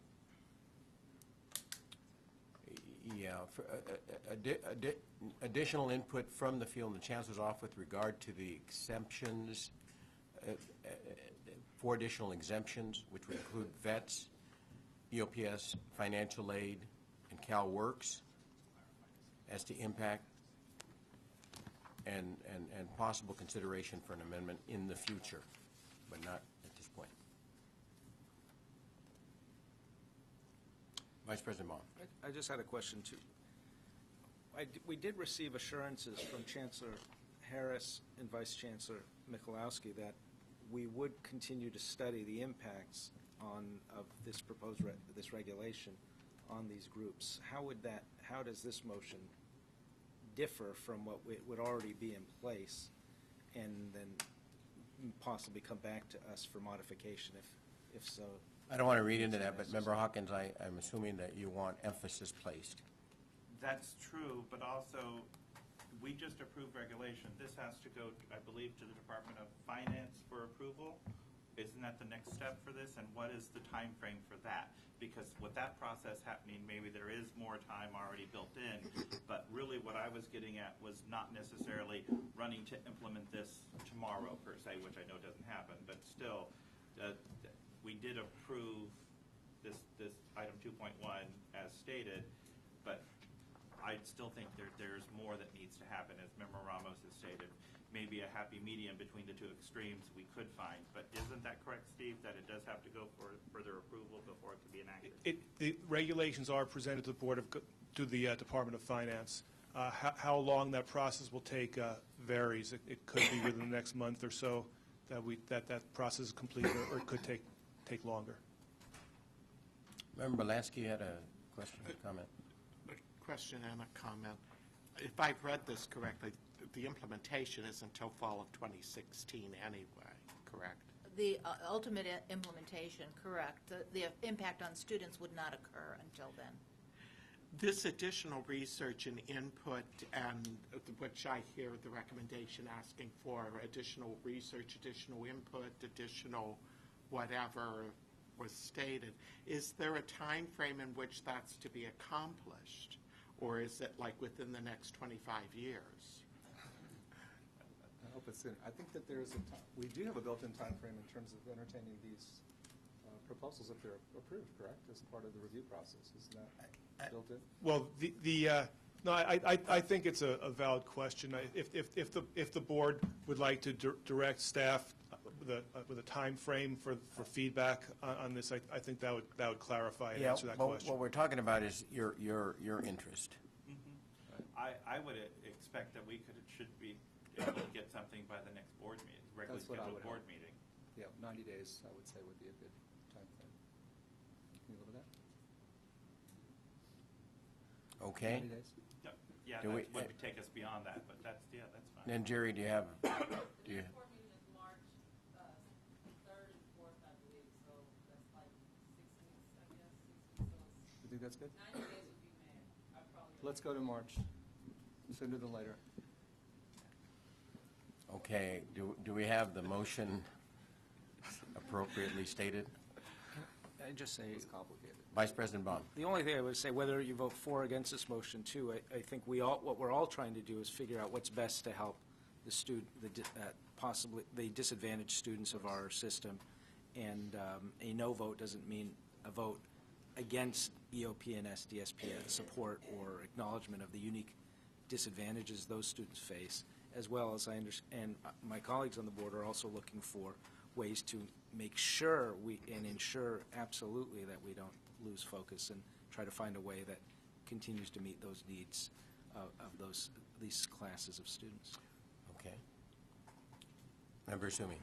Yeah, for, additional input from the field and the Chancellor's office with regard to the exemptions, 4 additional exemptions, which would include VETS, EOPS, financial aid, and CalWorks, as to impact and possible consideration for an amendment in the future, but not at this point. Vice President Baum. I just had a question, too. We did receive assurances from Chancellor Harris and Vice Chancellor Michalowski that we would continue to study the impacts of this proposed this regulation on these groups. How does this motion differ from what would already be in place and then possibly come back to us for modification if so? I don't want to read into that, but Member Hawkins, I'm assuming that you want emphasis placed. That's true, but also, we just approved regulation. This has to go, I believe, to the Department of Finance for approval. Isn't that the next step for this? And what is the time frame for that? Because with that process happening, maybe there is more time already built in. But really what I was getting at was not necessarily running to implement this tomorrow, per se, which I know doesn't happen. But still, we did approve this item 2.1 as stated, but I still think there's more that needs to happen, as Member Ramos has stated. Maybe a happy medium between the 2 extremes we could find. But isn't that correct, Steve, that it does have to go for further approval before it can be enacted? The regulations are presented to the Department of Finance. How long that process will take varies. It could be within the next month or so that process is completed, or it could take longer. Member Belansky had a question or comment. A question and a comment. If I've read this correctly, the implementation is until fall of 2016 anyway, correct? The ultimate implementation, correct. The impact on students would not occur until then. This additional research and input, and which I hear the recommendation asking for additional research, additional input, additional whatever was stated, is there a time frame in which that's to be accomplished? Or is it like within the next 25 years? I hope it's in. I think that there's we do have a built-in time frame in terms of entertaining these proposals if they're approved, correct, as part of the review process. Isn't that built in? Well, no, I think it's a valid question. If the board would like to direct staff with a time frame for feedback on this, I think that would clarify and answer that question. What we're talking about is your interest. I would expect that should be able to get something by the next board meeting, regularly scheduled board meeting. Yeah, 90 days, I would say, would be a good time frame. Can you live with that? Okay. 90 days? Yeah, that would take us beyond that, but that's fine. And Jerry, do you have? Do you? Board meeting is March 3rd and 4th, I believe, so that's like 6 weeks, I guess. 6 weeks. You think that's good? 90 days would be mad. Let's go to March, sooner than later. Okay. Do we have the motion appropriately stated? I just say It's complicated. Vice President Bond. the only thing I would say, whether you vote for or against this motion too, I think what we're all trying to do is figure out what's best to help the possibly the disadvantaged students of our system, and a no vote doesn't mean a vote against EOP and SDSP support or acknowledgement of the unique disadvantages those students face, as well as I understand, and my colleagues on the board are also looking for ways to make sure and ensure absolutely that we don't lose focus and try to find a way that continues to meet those needs of these classes of students. Okay. Member Sumi.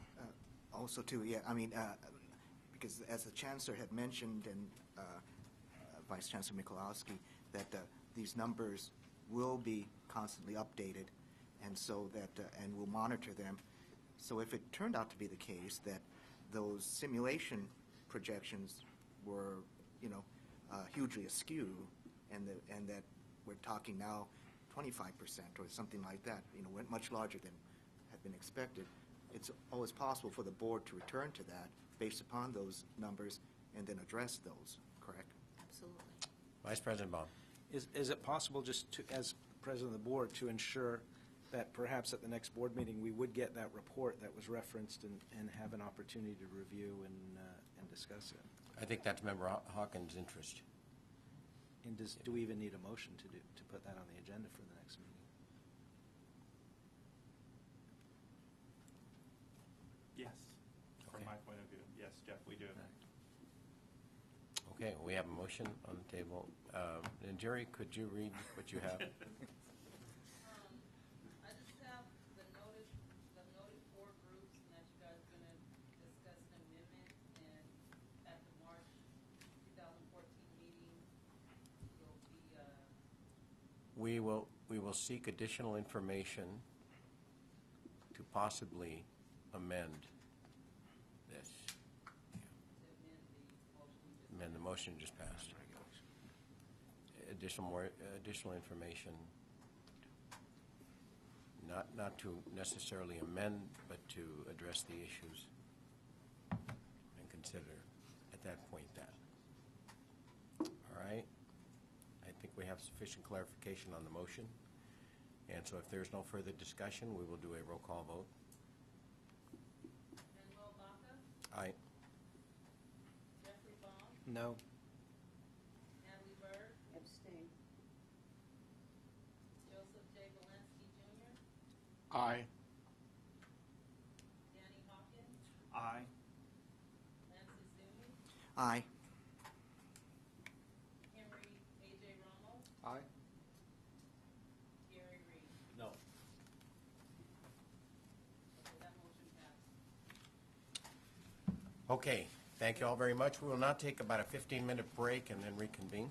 Also, too, yeah, I mean, because as the Chancellor had mentioned, and Vice Chancellor Michalowski, that these numbers will be constantly updated, and so that, and we'll monitor them. So if it turned out to be the case that those simulation projections were, hugely askew, and that we're talking now 25% or something like that, went much larger than had been expected, it's always possible for the board to return to that based upon those numbers and then address those, correct? Absolutely. Vice President Baum. Is it possible, just to, as President of the Board, to ensure that perhaps at the next board meeting we would get that report that was referenced and have an opportunity to review and discuss it? I think that's Member Hawkins' interest. And do we even need a motion to put that on the agenda for the next meeting? Yes, from my point of view. Yes, Jeff, we do. Okay, we have a motion on the table. And Jerry, could you read what you have? I just have the noted 4 groups, and that you guys are going to discuss an amendment, and at the March 2014 meeting, you'll be, We will seek additional information to possibly amend this. Amend the motion just passed. Additional information, not to necessarily amend, but to address the issues and consider at that point that. All right? I think we have sufficient clarification on the motion. And so if there's no further discussion, we will do a roll call vote. Manuel Baca, Aye. Jeffrey Baum, No. Natalie Bird, Abstain. Joseph J. Valensky Jr., Aye. Danny Hawkins, Aye. Nancy Zumi, Aye. Henry A.J. Ramos, Aye. Gary Reed. No. Okay, that motion passed. Okay, thank you all very much. We will now take about a 15-minute break and then reconvene.